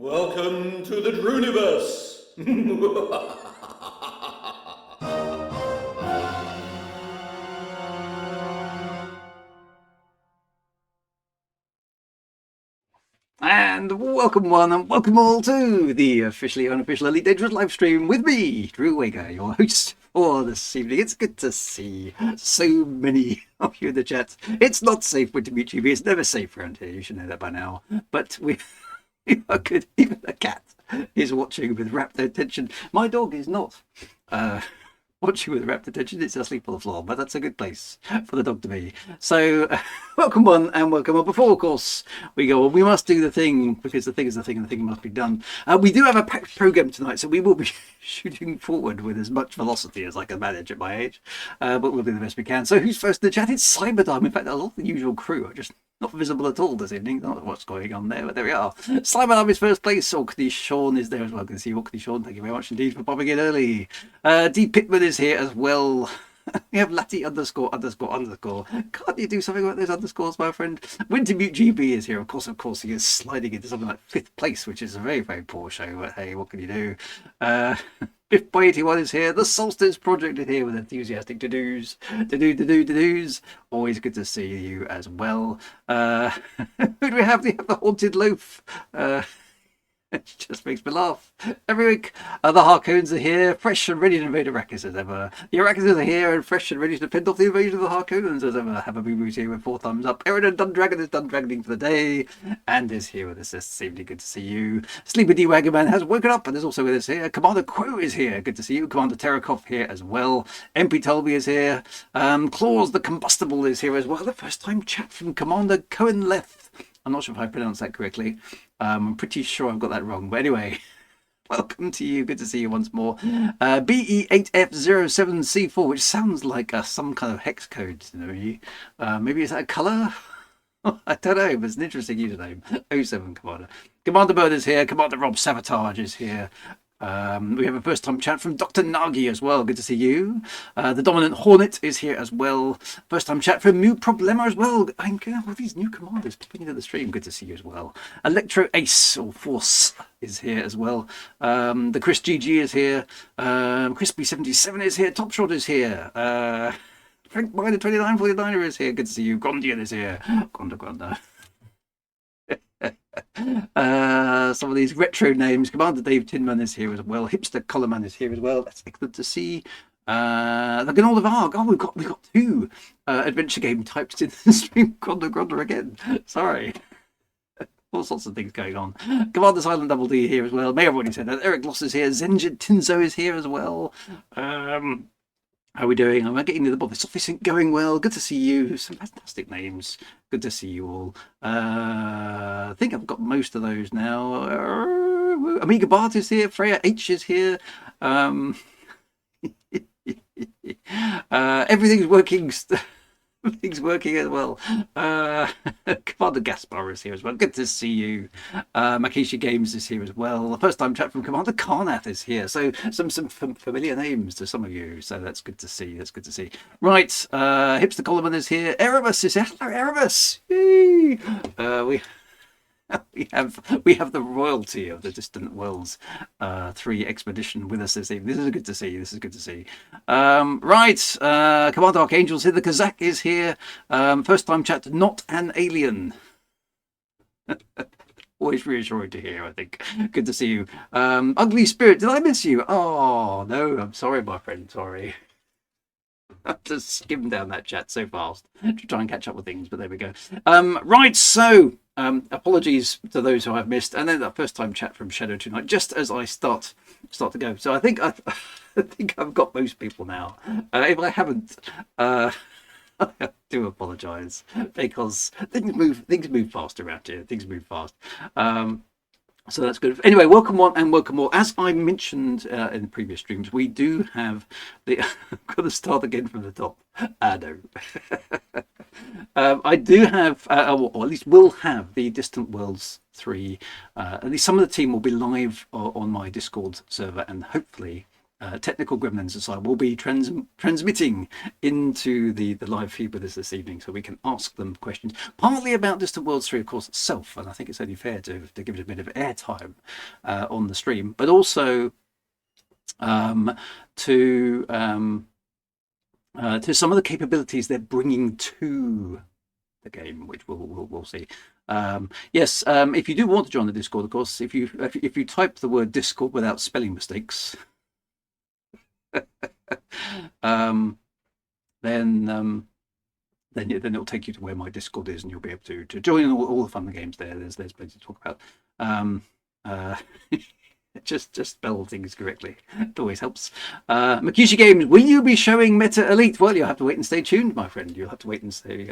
Welcome to the Drooniverse! And welcome one and welcome all to the officially unofficial Elite Dangerous live stream with me, Drew Wager, your host for this evening. It's good to see so many of you in the chat. It's not safe with YouTube. It's never safe around here. You should know that by now. But we are good. Even the cat is watching with rapt attention. My dog is not. Watching with rapt attention, it's asleep on the floor, but that's a good place for the dog to be. So, welcome one and welcome on. Before, of course, we go on, we must do the thing, because the thing is the thing and the thing must be done. We do have a packed program tonight, so we will be shooting forward with as much velocity as I can manage at my age, but we'll do the best we can. So, who's first in the chat? It's Cyberdime. In fact, a lot of the usual crew are just not visible at all this evening. I don't know what's going on there, but there we are. Cyberdime is first place. Orkney Sean is there as well. Good to see you, Orkney Sean. Thank you very much indeed for popping in early. D. Pittman is here as well. We have Latty ____. Can't you do something about those underscores, my friend? Wintermute GB is here. Of course, he is sliding into something like 5th place, which is a very, very poor show. But hey, what can you do? Biff by 81 is here. The Solstice Project is here with enthusiastic to-dos. To-do's. Always good to see you as well. Who do we have? We have the Haunted Loaf. It just makes me laugh every week. The Harcoons are here, fresh and ready to invade Arrakis as ever. The Arrakis are here and fresh and ready to fend off the invasion of the Harcoons as ever. Have a boo here with 4 thumbs up. Erin Dundragon is done dragoning for the day and is here with us this evening. Good to see you. Sleepy D Wagon Man has woken up and is also with us here. Commander Quo is here. Good to see you. Commander Terakov here as well. MP Tolby is here. Claus the Combustible is here as well. The first time chat from Commander Cohen Leth. I'm not sure if I pronounced that correctly. I'm pretty sure I've got that wrong. But anyway, welcome to you. Good to see you once more. BE8F07C4, which sounds like some kind of hex code to me. Maybe is that a colour? I don't know, but it's an interesting username. 07 Commander. Commander Bird is here. Commander Rob Sabotage is here. We have a first time chat from Dr. Nagi as well. Good to see you. The Dominant Hornet is here as well. First time chat from Mu Problema as well. I'm getting all these new commanders popping into the stream. Good to see you as well. Electro Ace or Force is here as well. The Chris GG is here. Crispy77 is here. Top Shot is here. Frank Miner 2949er is here. Good to see you. Gondian is here. Gonda. Some of these retro names. Commander Dave Tinman is here as well. Hipster Collarman is here as well. That's excellent to see. The Gnoll of Arg. Oh, we've got 2 adventure game types in the stream. Gronda again. Sorry. All sorts of things going on. Commander Silent Double D here as well. May have already said that. Eric Gloss is here. Zenjid Tinzo is here as well. How are we doing? I'm getting to the bottom. This office isn't going well. Good to see you. Some fantastic names. Good to see you all. I think I've got most of those now. Amiga Bart is here. Freya H is here. Everything's working. Everything's working as well. Commander Gaspar is here as well. Good to see you. Makishi Games is here as well. The first time chat from Commander Karnath is here. So some familiar names to some of you. So that's good to see. That's good to see. Right. Hipster Coleman is here. Erebus is here. Hello, Erebus. Yay. We have the royalty of the Distant Worlds 3 expedition with us this evening. This is good to see. This is good to see. Right, Commander Archangel's here. The Kazakh is here. First time chat, not an alien. Always reassuring to hear, I think. Good to see you. Ugly Spirit, did I miss you? Oh, no, I'm sorry, my friend. Sorry. I've just skimmed down that chat so fast to try and catch up with things, but there we go. Right, so apologies to those who I've missed, and then that first time chat from Shadow tonight, just as I start to go. So I think I think I've got most people now. If I haven't, I do apologise because things move fast around here. Things move fast. So that's good. Anyway, welcome one and welcome more. As I mentioned in the previous streams, we do have the. I've got to start again from the top. No. I do have, or at least will have, the Distant Worlds 3. At least some of the team will be live on my Discord server, and hopefully technical gremlins aside, will be transmitting into the live feed with us this evening, so we can ask them questions, partly about Distant Worlds 3, of course, itself, and I think it's only fair to give it a bit of airtime on the stream, but also to some of the capabilities they're bringing to the game, which we'll see. Yes, if you do want to join the Discord, of course, if you type the word Discord without spelling mistakes, then it'll take you to where my Discord is, and you'll be able to join all the fun games there. There's plenty to talk about. Just spell things correctly. It always helps. Makushi Games, will you be showing MetaElite? Well, you'll have to wait and stay tuned, my friend. You'll have to wait and stay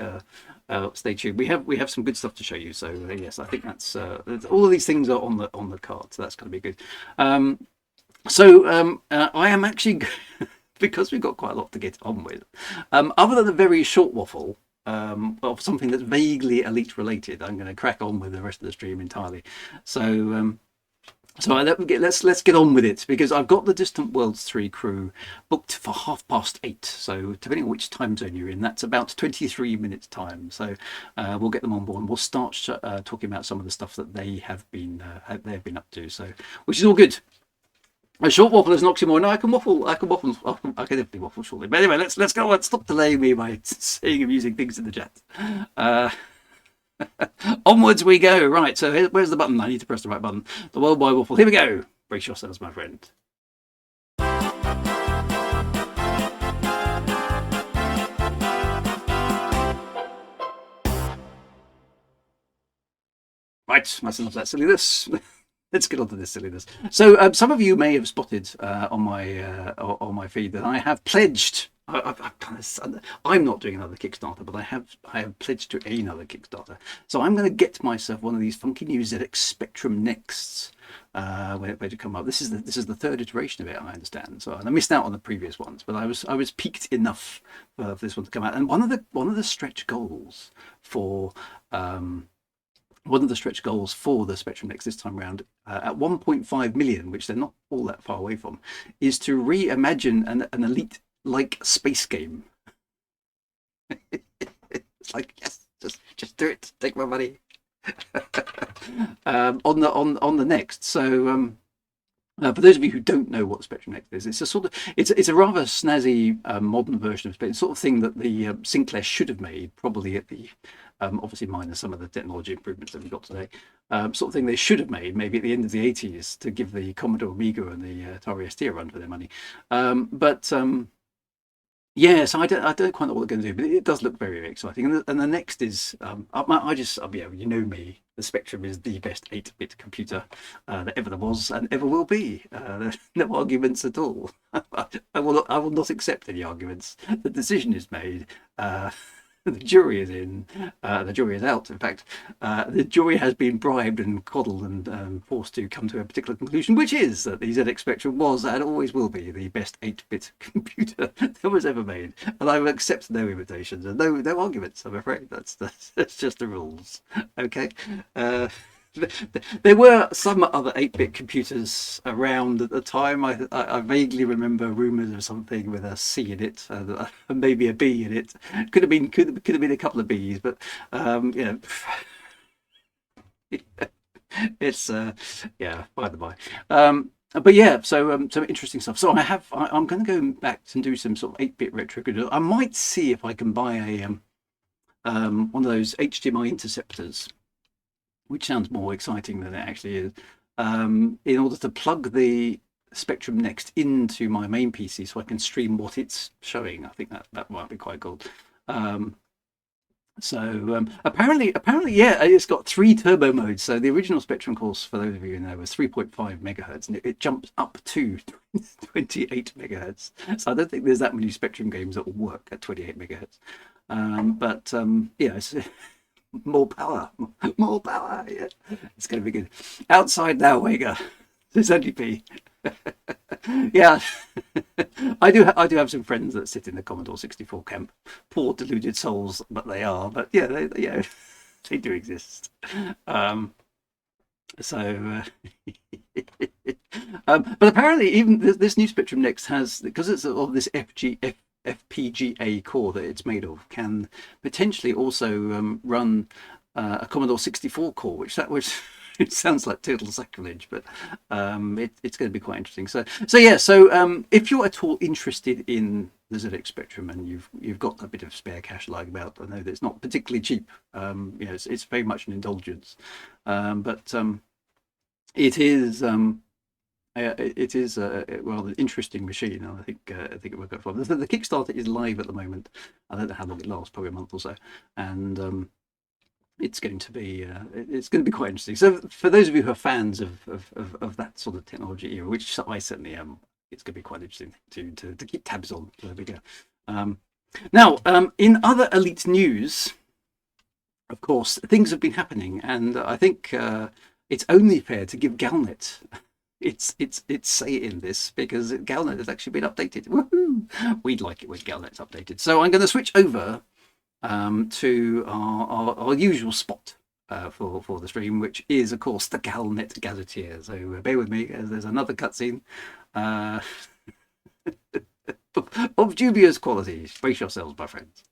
tuned. We have some good stuff to show you. So yes, I think that's all of these things are on the card. So that's going to be good. I am actually because we've got quite a lot to get on with. Other than a very short waffle of something that's vaguely Elite related, I'm going to crack on with the rest of the stream entirely. So let's get on with it, because I've got the Distant Worlds 3 crew booked for 8:30. So depending on which time zone you're in, that's about 23 minutes time. So we'll get them on board and we'll start talking about some of the stuff that they have been up to. So which is all good. A short waffle is an oxymoron. No, I can waffle. I can definitely waffle shortly. But anyway, let's go on. Stop delaying me by saying amusing things in the chat. Onwards we go. Right, so where's the button? I need to press the right button. The Worldwide Waffle. Here we go. Brace yourselves, my friend. Right, that's enough of that silliness. Let's get on to this silliness. So some of you may have spotted on my feed that I have pledged. I'm not doing another Kickstarter, but I have pledged to another Kickstarter. So I'm going to get myself one of these funky new ZX Spectrum Nexts when it come up. This is the third iteration of it, I understand. So I missed out on the previous ones, but I was peaked enough for this one to come out. And one of the stretch goals for the Spectrum Next this time around, at 1.5 million, which they're not all that far away from, is to reimagine an Elite-like space game. It's like, yes, just do it. Take my money. On the Next. So for those of you who don't know what Spectrum Next is, it's a rather snazzy modern version of space, sort of thing that the Sinclair should have made, probably at the obviously minus some of the technology improvements that we've got today. Sort of thing they should have made maybe at the end of the 80s to give the Commodore Amiga and the Atari ST a run for their money. Yeah, so I don't quite know what they're going to do, but it does look very, very exciting. And the Next is, you know me, the Spectrum is the best 8-bit computer that ever there was and ever will be. No arguments at all. I will not accept any arguments. The decision is made. The jury is in. The jury is out. In fact, the jury has been bribed and coddled and forced to come to a particular conclusion, which is that the ZX Spectrum was and always will be the best 8-bit computer that was ever made. And I will accept no invitations and no arguments, I'm afraid. That's just the rules. Okay? There were some other 8-bit computers around at the time. I vaguely remember rumours of something with a C in it and maybe a B in it. Could have been a couple of Bs, but it's by the by. But yeah, so some interesting stuff. So I'm going to go back and do some sort of 8-bit retro. I might see if I can buy a one of those HDMI interceptors, which sounds more exciting than it actually is, in order to plug the Spectrum Next into my main PC so I can stream what it's showing. I think that might be quite cool. Apparently, yeah, it's got 3 turbo modes. So the original Spectrum course, for those of you who know, was 3.5 megahertz, and it jumped up to 28 megahertz. So I don't think there's that many Spectrum games that will work at 28 megahertz. It's more power. Yeah, it's going to be good. Outside now, Wega. There's only P. Yeah, I do have some friends that sit in the Commodore 64 camp. Poor deluded souls, but they are. But yeah, they do exist. So, but apparently, even this new Spectrum Next has, because it's of this FPGA core that it's made of, can potentially also run a Commodore 64 core, which it sounds like total sacrilege, but it's going to be quite interesting. So if you're at all interested in the ZX Spectrum and you've got a bit of spare cash lying about, I know that it's not particularly cheap. It's very much an indulgence, but it is. It is a rather interesting machine, and I think it will go far. The Kickstarter is live at the moment. I don't know how long it lasts, probably a month or so, and it's going to be quite interesting. So for those of you who are fans of that sort of technology era, which I certainly am, it's going to be quite interesting to keep tabs on. So there we go. Now, in other Elite news, of course, things have been happening, and I think it's only fair to give Galnet its say in this, because Galnet has actually been updated. Woohoo! We'd like it when Galnet's updated. So I'm going to switch over to our usual spot for the stream, which is, of course, the Galnet Gazetteer. So bear with me, as there's another cutscene of dubious quality. Brace yourselves, my friends.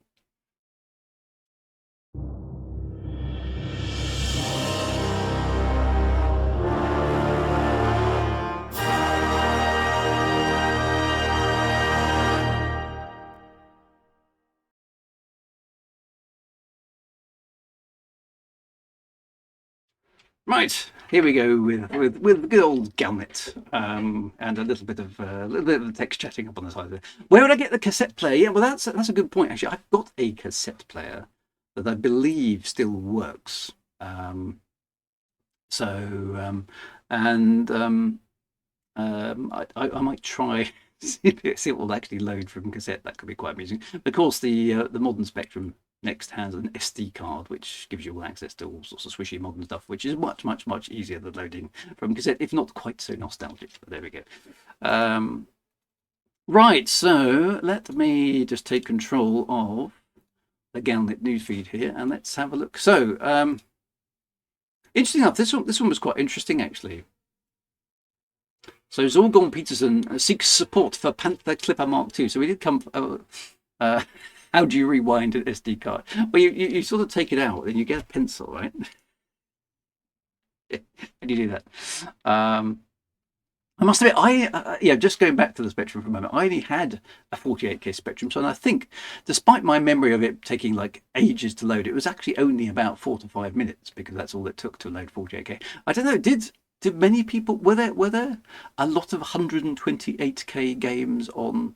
Right, here we go with good old Galnet, and a little bit of text chatting up on the side of it. Where would I get the cassette player? Yeah, well, that's a good point. Actually, I've got a cassette player that I believe still works. I might try see if it will actually load from cassette. That could be quite amusing. Of course, the modern Spectrum Next has an SD card, which gives you all access to all sorts of swishy modern stuff, which is much easier than loading from cassette, if not quite so nostalgic. But there we go. Right, so let me just take control of the Galnet newsfeed here, and let's have a look. So, interesting enough, this one was quite interesting actually. So Zorgon Peterson seeks support for Panther Clipper Mark II. So we did come. How do you rewind an SD card? Well, you sort of take it out and you get a pencil, right? And you do that. I must admit, just going back to the Spectrum for a moment, I only had a 48K Spectrum, so I think, despite my memory of it taking like ages to load, it was actually only about 4 to 5 minutes, because that's all it took to load 48K. I don't know, did many people, were there a lot of 128K games on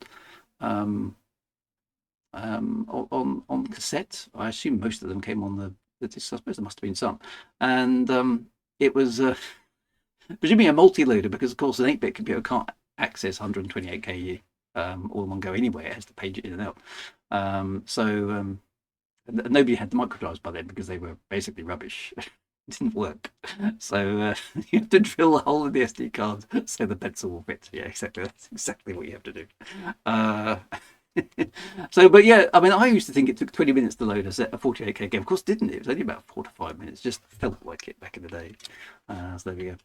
cassette? I assume most of them came on the disc. I suppose there must have been some, and it was presumably a multi-loader, because of course an 8-bit computer can't access 128K all in one go anyway. It has to page it in and out. So nobody had the microdrives by then, because they were basically rubbish. It didn't work. So you have to drill a hole in the SD card so the pencil will fit. Yeah, exactly. That's exactly what you have to do. So, but yeah, I mean, I used to think it took 20 minutes to load a 48K game. Of course, didn't it? It was only about 4 to 5 minutes. Just felt like it back in the day. So there we go.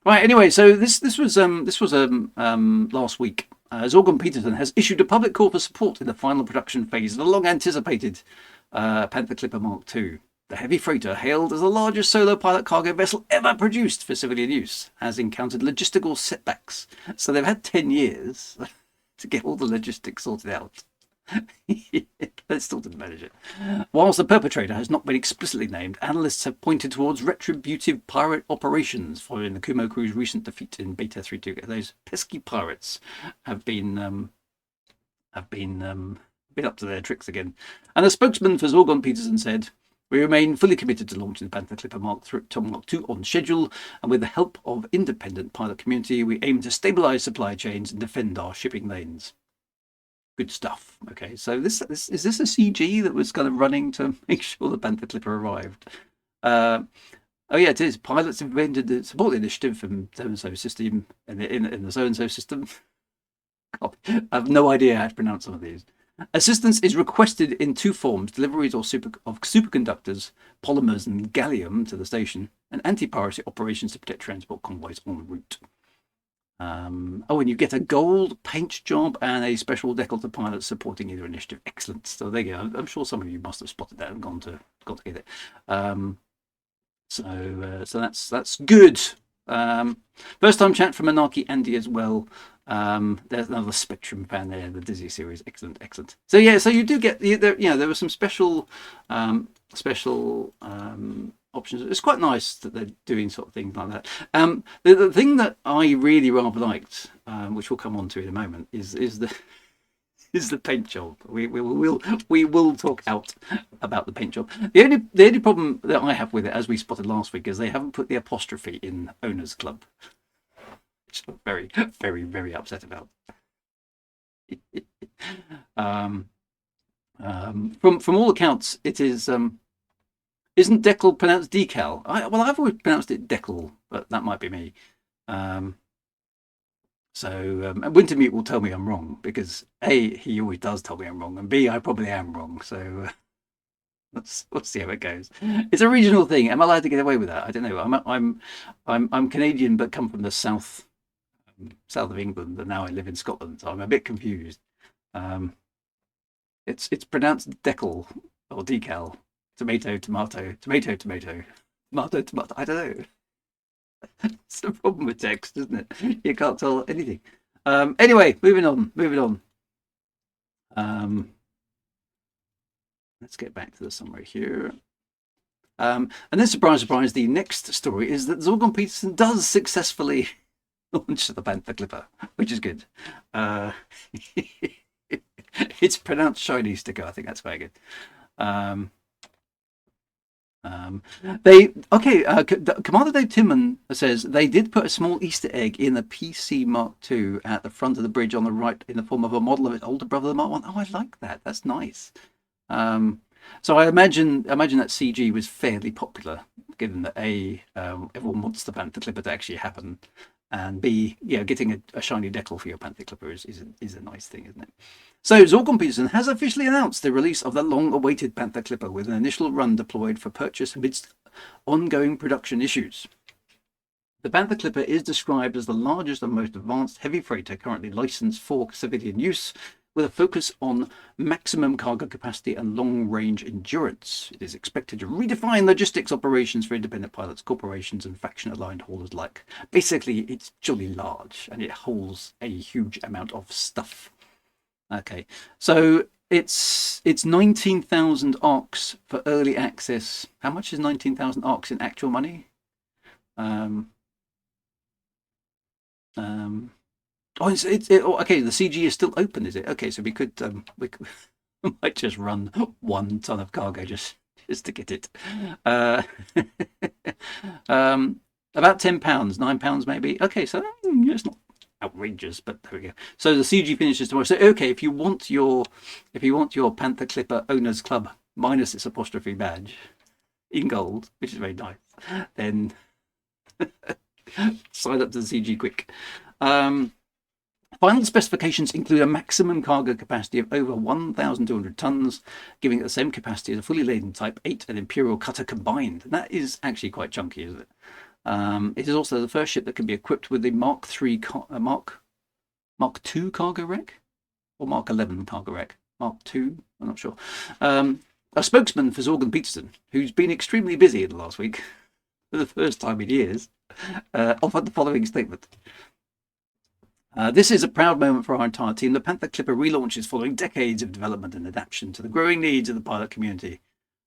Right. Anyway, so this was last week. Zorgon Peterson has issued a public call for support in the final production phase of the long-anticipated Panther Clipper Mark II. The heavy freighter, hailed as the largest solo pilot cargo vessel ever produced for civilian use, has encountered logistical setbacks. So they've had 10 years to get all the logistics sorted out. They still didn't manage it. Whilst the perpetrator has not been explicitly named, analysts have pointed towards retributive pirate operations following the Kumo crew's recent defeat in Beta 3.2. Those pesky pirates have been up to their tricks again. And a spokesman for Zorgon Peterson said, "We remain fully committed to launching the Panther Clipper Mark II on schedule, and with the help of independent pilot community, we aim to stabilize supply chains and defend our shipping lanes." Good stuff. Okay, so is this a CG that was kind of running to make sure the Panther Clipper arrived? Oh yeah, it is. Pilots have invented the support initiative from so-and-so system in the so-and-so system. God, I have no idea how to pronounce some of these. Assistance is requested in 2 forms: deliveries of superconductors, polymers, and gallium to the station, and anti-piracy operations to protect transport convoys en route. Oh, and you get a gold paint job and a special decal to pilots supporting either initiative. Excellent. So there you go. I'm sure some of you must have spotted that and gone to get it. So that's good. First time chat from Anarchy Andy as well. There's another Spectrum fan there, the Dizzy series. Excellent. So yeah, so you do get there were some special options. It's quite nice that they're doing sort of things like that. The thing that I really rather liked, which we'll come on to in a moment, is the paint job. We will talk out about the paint job. The only problem that I have with it, as we spotted last week, is they haven't put the apostrophe in Owners Club, which I'm very, very, very upset about. From all accounts, it is. Isn't decal pronounced decal? I've always pronounced it decal, but that might be me. Wintermute will tell me I'm wrong, because A, he always does tell me I'm wrong, and B, I probably am wrong. So we'll see how it goes. It's a regional thing. Am I allowed to get away with that? I don't know. I'm Canadian, but come from the south of England, and now I live in Scotland, so I'm a bit confused. It's pronounced decal or decal. Tomato, tomato, tomato, tomato, tomato, tomato. I don't know. It's the problem with text, isn't it? You can't tell anything. Anyway, moving on. Let's get back to the summary here. And then, surprise, surprise, the next story is that Zorgon Peterson does successfully launch the Panther Clipper, which is good. It's pronounced shiny sticker. I think that's very good. Commander Dave Timman says they did put a small Easter egg in the PC Mark II at the front of the bridge on the right in the form of a model of its older brother, the Mark I. Oh, I like that. That's nice. So I imagine that CG was fairly popular, given that A, everyone wants the Panther Clipper to actually happen, and B, getting a shiny decal for your Panther Clipper is a nice thing, isn't it? So Zorgon Peterson has officially announced the release of the long-awaited Panther Clipper with an initial run deployed for purchase amidst ongoing production issues. The Panther Clipper is described as the largest and most advanced heavy freighter currently licensed for civilian use, with a focus on maximum cargo capacity and long-range endurance. It is expected to redefine logistics operations for independent pilots, corporations, and faction-aligned haulers alike. Basically, it's jolly large, and it holds a huge amount of stuff. Okay, so it's 19,000 ARCs for early access. How much is 19,000 ARCs in actual money? Okay, the CG is still open, is it? Okay, so we might just run 1 ton of cargo just to get it. About £10, £9 maybe. Okay, so it's not outrageous, but there we go. So the CG finishes tomorrow. So okay, if you want your Panther Clipper Owners Club minus its apostrophe badge in gold, which is very nice, then sign up to the CG quick. Final specifications include a maximum cargo capacity of over 1,200 tons, giving it the same capacity as a fully laden Type 8 and Imperial Cutter combined. And that is actually quite chunky, isn't it? It is also the first ship that can be equipped with the Mark II cargo rack, or Mark 11 cargo rack. Mark II, I'm not sure. A spokesman for Zorgon Peterson, who's been extremely busy in the last week, for the first time in years, offered the following statement. This is a proud moment for our entire team. The Panther Clipper relaunches following decades of development and adaptation to the growing needs of the pilot community.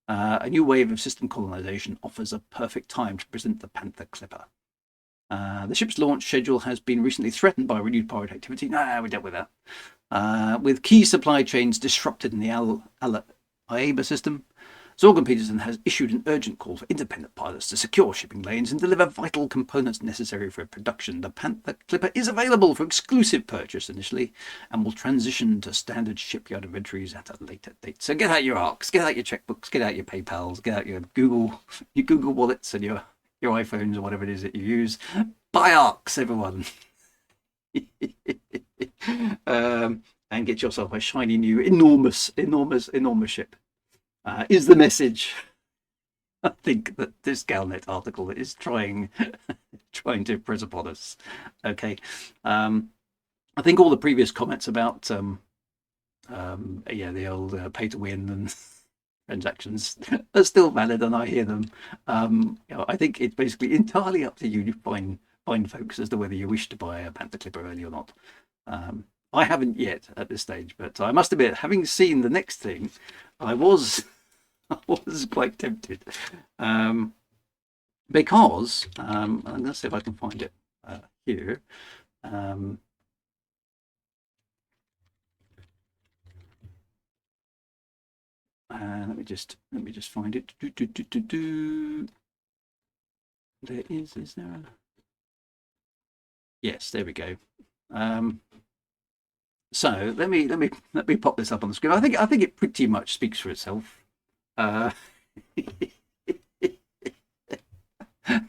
A new wave of system colonization offers a perfect time to present the Panther Clipper. The ship's launch schedule has been recently threatened by renewed pirate activity. We dealt with that. With key supply chains disrupted in the Al-Aeba system, Zorgon Peterson has issued an urgent call for independent pilots to secure shipping lanes and deliver vital components necessary for production. The Panther Clipper is available for exclusive purchase initially and will transition to standard shipyard inventories at a later date. So get out your ARCs, get out your checkbooks, get out your PayPals, get out your Google wallets and your iPhones or whatever it is that you use. Buy ARCs, everyone. And get yourself a shiny new enormous ship. Is the message. I think that this Galnet article is trying to impress upon us. Okay, I think all the previous comments about yeah, the old pay to win and transactions are still valid, and I hear them. I think it's basically entirely up to you to find folks as to whether you wish to buy a Panther Clipper early or not. I haven't yet at this stage, but I must admit, having seen the next thing, I was I was quite tempted, because I'm going to see if I can find it here. Let me just find it. There is there a... Yes, there we go. So let me pop this up on the screen. I think it pretty much speaks for itself.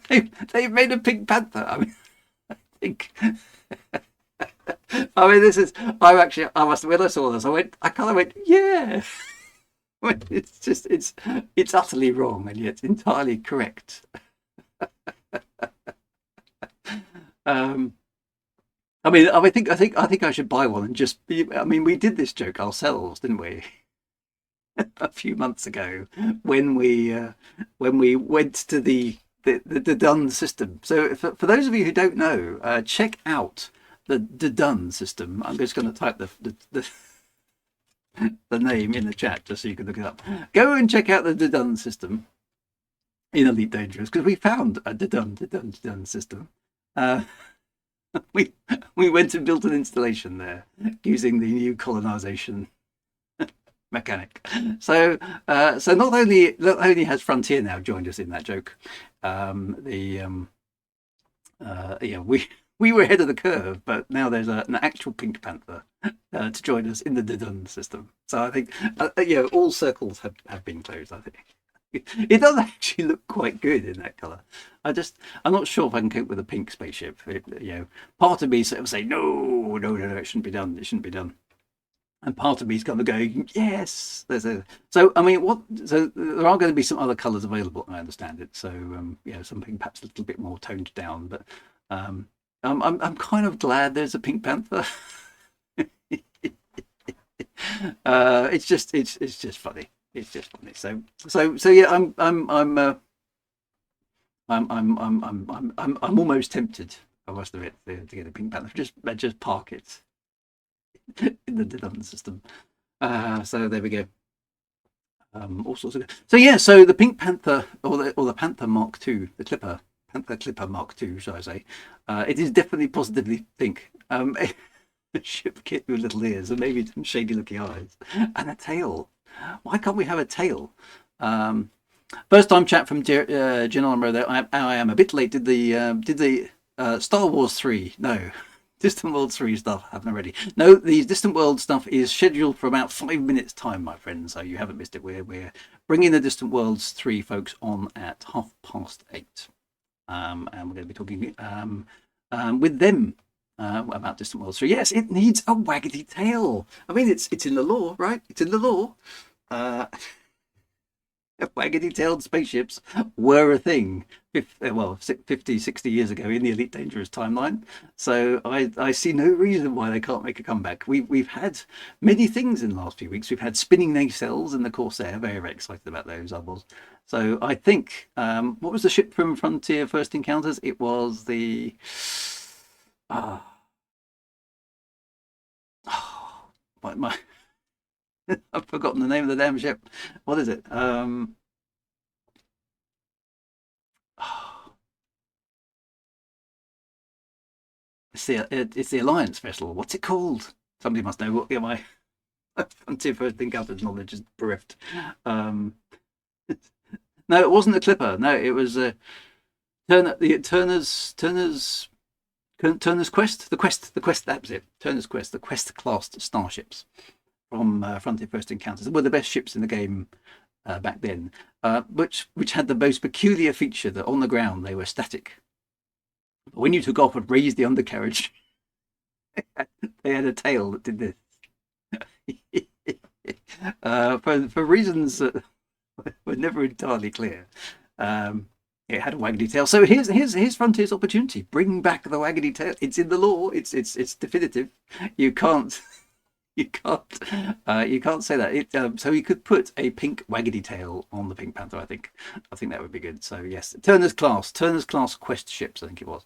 They've made a Pink Panther. I mean, I think. I mean, this is. I must. When I saw this, I kind of went, yeah. It's utterly wrong, and yet entirely correct. I mean, I think I should buy one and just be. I mean, we did this joke ourselves, didn't we? A few months ago, when we went to the done system. So for those of you who don't know, check out the done system. I'm just going to type the name in the chat just so you can look it up. Go and check out the done system in Elite Dangerous, because we found a done system. We went and built an installation there using the new colonization mechanic. So not only has Frontier now joined us in that joke, yeah, we were ahead of the curve, but now there's an actual Pink Panther to join us in the done system. So I think yeah, all circles have been closed. I think it does actually look quite good in that color. I'm not sure if I can cope with a pink spaceship. Part of me sort of say no, it shouldn't be done. It shouldn't be done. And part of me is going to go, yes. So I mean, so there are going to be some other colours available. I understand it. So something perhaps a little bit more toned down. But I'm kind of glad there's a Pink Panther. It's just funny. It's just funny. So yeah, I'm almost tempted. I must admit to get a Pink Panther. Just park it in the done system. So there we go. All sorts of. So yeah, so the Pink Panther or the Panther Mark II, the Panther Clipper Mark II, shall I say? It is definitely positively pink. A ship kit with little ears and maybe some shady looking eyes and a tail. Why can't we have a tail? First time chat from Geronimo there. I am a bit late. Did the Star Wars 3? No. Distant World 3 stuff, I haven't already. No, the Distant World stuff is scheduled for about 5 minutes time, my friends, so you haven't missed it. We're bringing the Distant Worlds 3 folks on at 8:30. And we're going to be talking with them about Distant Worlds 3. Yes, it needs a waggedy tail. I mean, it's in the law, right? It's in the law. Waggedy-tailed spaceships were a thing 50, 60 years ago in the Elite Dangerous timeline. So I see no reason why they can't make a comeback. We've had many things in the last few weeks. We've had spinning nacelles in the Corsair. Very, very excited about those, I was. So I think, what was the ship from Frontier First Encounters? It was the... my I've forgotten the name of the damn ship. What is it? It's the Alliance vessel. What's it called? Somebody must know. What my Frontier First Encounters knowledge is bereft. No, it wasn't the Clipper. No, it was Turner's Quest. The Quest. That was it. Turner's Quest. The Quest class starships from Frontier First Encounters. They were the best ships in the game back then, which had the most peculiar feature that on the ground they were static. But when you took off and raised the undercarriage, they had a tail that did this. For reasons that We're never entirely clear. It had a waggedy tail. So here's Frontier's opportunity. Bring back the waggedy tail. It's in the law. It's definitive. You can't you can't say that. So he could put a pink waggedy tail on the Pink Panther. I think that would be good. So yes, Turner's class quest ships. I think it was.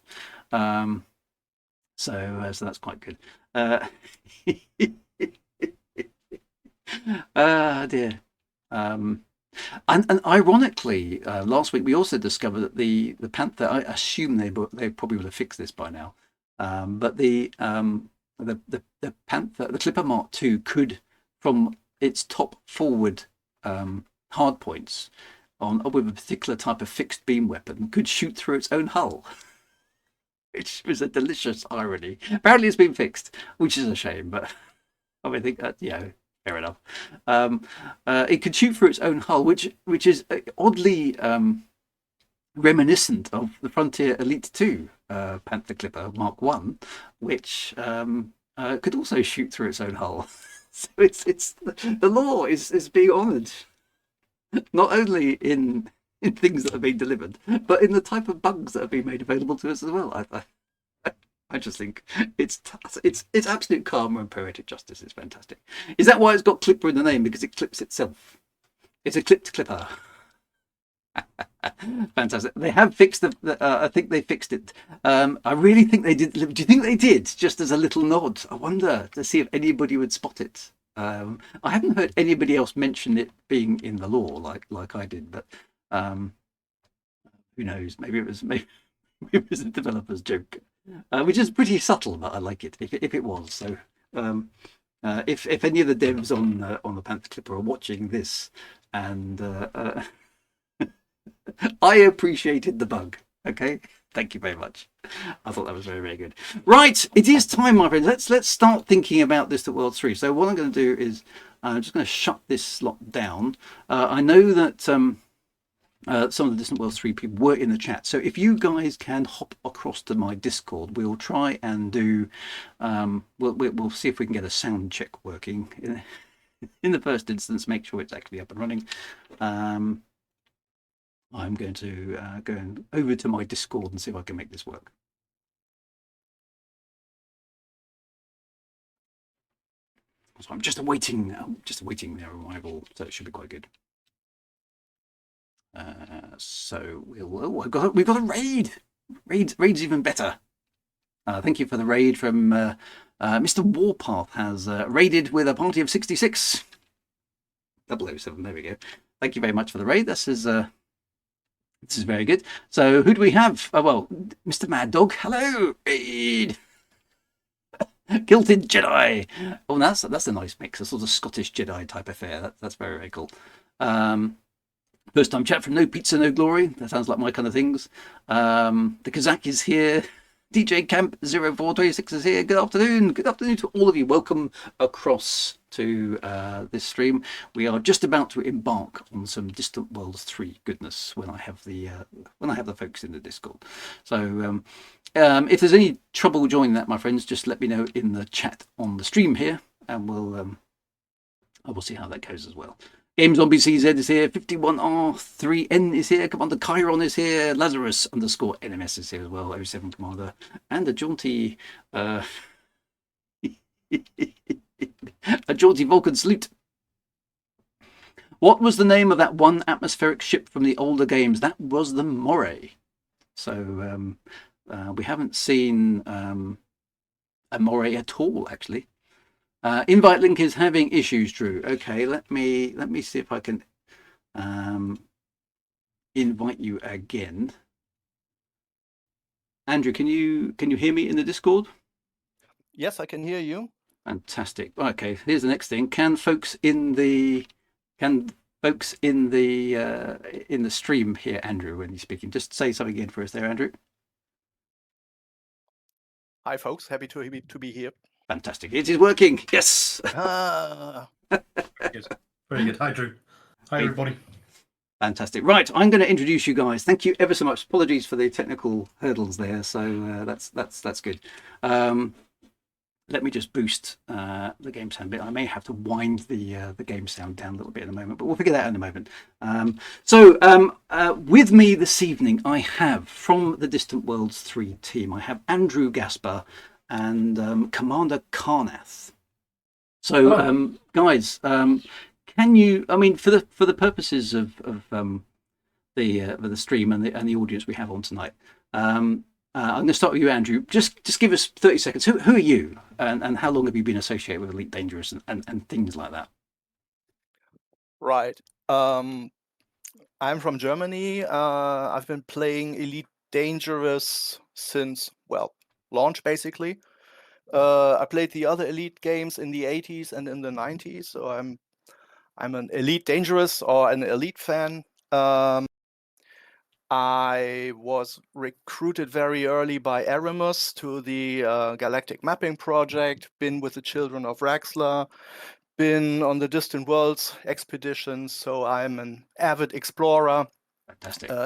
So that's quite good. Dear. And ironically, last week we also discovered that the Panther. I assume they probably would have fixed this by now. But the Panther, the Clipper Mark II, could, from its top forward hard points with a particular type of fixed beam weapon, could shoot through its own hull, which was a delicious irony. Apparently, it's been fixed, which is a shame. But I think that fair enough. It could shoot through its own hull, which is oddly reminiscent of the Frontier Elite 2 Panther Clipper Mark 1, which could also shoot through its own hull. So it's the law is being honoured, not only in things that are being delivered, but in the type of bugs that are being made available to us as well. I just think it's absolute karma and poetic justice. It's fantastic. Is that why it's got Clipper in the name? Because it clips itself. It's a clipped clipper. Fantastic. They have fixed I think they fixed it. I really think they did. Do you think they did? Just as a little nod. I wonder to see if anybody would spot it. I haven't heard anybody else mention it being in the law like I did, but who knows? Maybe it was a developer's joke, which is pretty subtle, but I like it. If it was so. If any of the devs on the Panther Clipper are watching this, and I appreciated the bug. Okay, thank you very much. I thought that was very, very good. Right, it is time, my friends. Let's start thinking about Distant Worlds 3. So what I'm going to do is I'm just going to shut this slot down. I know that some of the Distant Worlds 3 people were in the chat. So if you guys can hop across to my Discord, we'll try and do. We'll see if we can get a sound check working in the first instance. Make sure it's actually up and running. I'm going to go over to my Discord and see if I can make this work. So I'm just awaiting their arrival, so it should be quite good. So we've got a raid. Raid's even better. Thank you for the raid from Mr. Warpath has raided with a party of 66. 007. There we go. Thank you very much for the raid. This is very good. So who do we have? Well, Mr. Mad Dog. Hello, raid. Kilted Jedi. Oh, that's a nice mix. A sort of Scottish Jedi type affair. That's very, very cool. First time chat from No Pizza, No Glory. That sounds like my kind of things. The Kazakh is here. DJ Camp 0426 is here. Good afternoon. Good afternoon to all of you. Welcome across to this stream. We are just about to embark on some Distant Worlds 3 goodness when I have the folks in the Discord. So if there's any trouble joining that, my friends, just let me know in the chat on the stream here, and I will see how that goes as well. Games on BCZ is here. 51R3N is here. Commander Chiron is here. Lazarus _NMS is here as well. 07 Commander. And a jaunty Vulcan salute. What was the name of that one atmospheric ship from the older games? That was the Moray. So we haven't seen a Moray at all, actually. Invite link is having issues, Drew. Okay, let me see if I can invite you again. Andrew, can you hear me in the Discord? Yes, I can hear you. Fantastic. Okay, here's the next thing. Can folks in the stream hear Andrew when he's speaking? Just say something again for us there, Andrew. Hi, folks. Happy to be here. Fantastic. It is working. Yes. Very good. Very good. Hi, Drew. Hi, everybody. Fantastic. Right, I'm going to introduce you guys. Thank you ever so much. Apologies for the technical hurdles there. So that's good. let me just boost the game sound bit. I may have to wind the game sound down a little bit in a moment, but we'll figure that out in a moment. With me this evening, I have from the Distant Worlds 3 team, I have Andrew Gasper and Commander Carnath. So, guys, can you? I mean, for the purposes of the stream and the audience we have on tonight, I'm going to start with you, Andrew. Just give us 30 seconds. Who are you, and how long have you been associated with Elite Dangerous and things like that? Right. I'm from Germany. I've been playing Elite Dangerous since, well, launch basically. I played the other Elite games in the 80s and in the 90s, so I'm an Elite Dangerous or an Elite fan. I was recruited very early by Aramus to the Galactic Mapping Project, been with the Children of Raxxla, been on the Distant Worlds expeditions, so I'm an avid explorer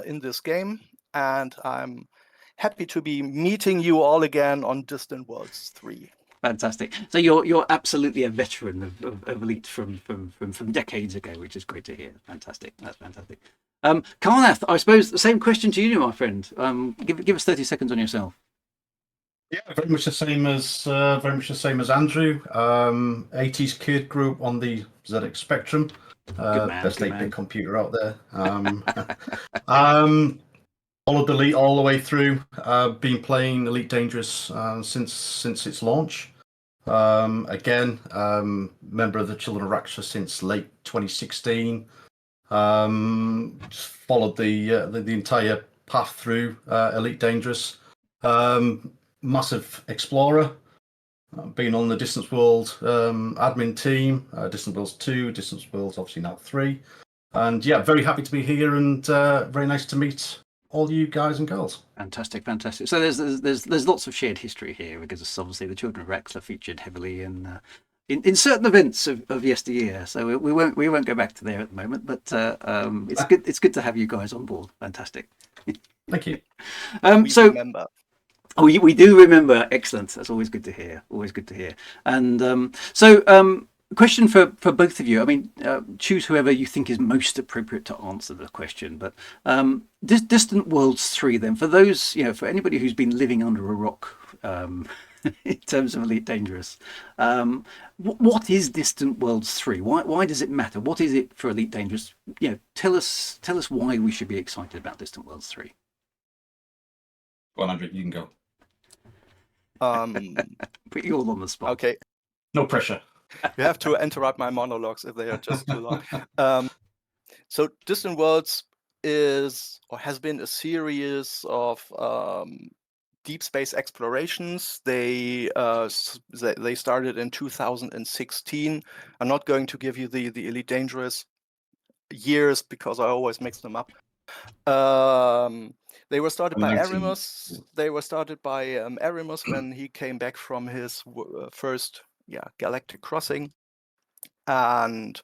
in this game, and I'm happy to be meeting you all again on Distant Worlds 3. Fantastic. So you're absolutely a veteran of Elite from decades ago, which is great to hear. Fantastic. That's fantastic. Carnath, I suppose the same question to you, my friend. Give us 30 seconds on yourself. Yeah, very much the same as Andrew. 80s kid, grew up on the ZX Spectrum. Best 8-bit computer out there. Followed Elite all the way through. Been playing Elite Dangerous since its launch. Again, member of the Children of Raxxla since late 2016. Followed the entire path through Elite Dangerous. Massive explorer. Been on the Distant World admin team, Distant Worlds 2, Distant Worlds obviously now 3. And yeah, very happy to be here and very nice to meet all you guys and girls. Fantastic. So there's lots of shared history here because obviously the Children of Raxxla featured heavily in certain events of yesteryear. So we won't go back to there at the moment, but it's good to have you guys on board. Fantastic. Thank you. Remember. Oh, we do remember. Excellent. That's always good to hear. And question for both of you. I mean, choose whoever you think is most appropriate to answer the question. But Distant Worlds 3, then, for those, for anybody who's been living under a rock in terms of Elite Dangerous, what is Distant Worlds 3? Why does it matter? What is it for Elite Dangerous? Tell us why we should be excited about Distant Worlds 3. Go on, Andrew, you can go. Put you all on the spot. Okay. No pressure. You have to interrupt my monologues if they are just too long. So Distant Worlds is or has been a series of deep space explorations. They started in 2016. I'm not going to give you the Elite Dangerous years because I always mix them up. They were started by Aramus. They were started by Aramus when he came back from his first galactic crossing, and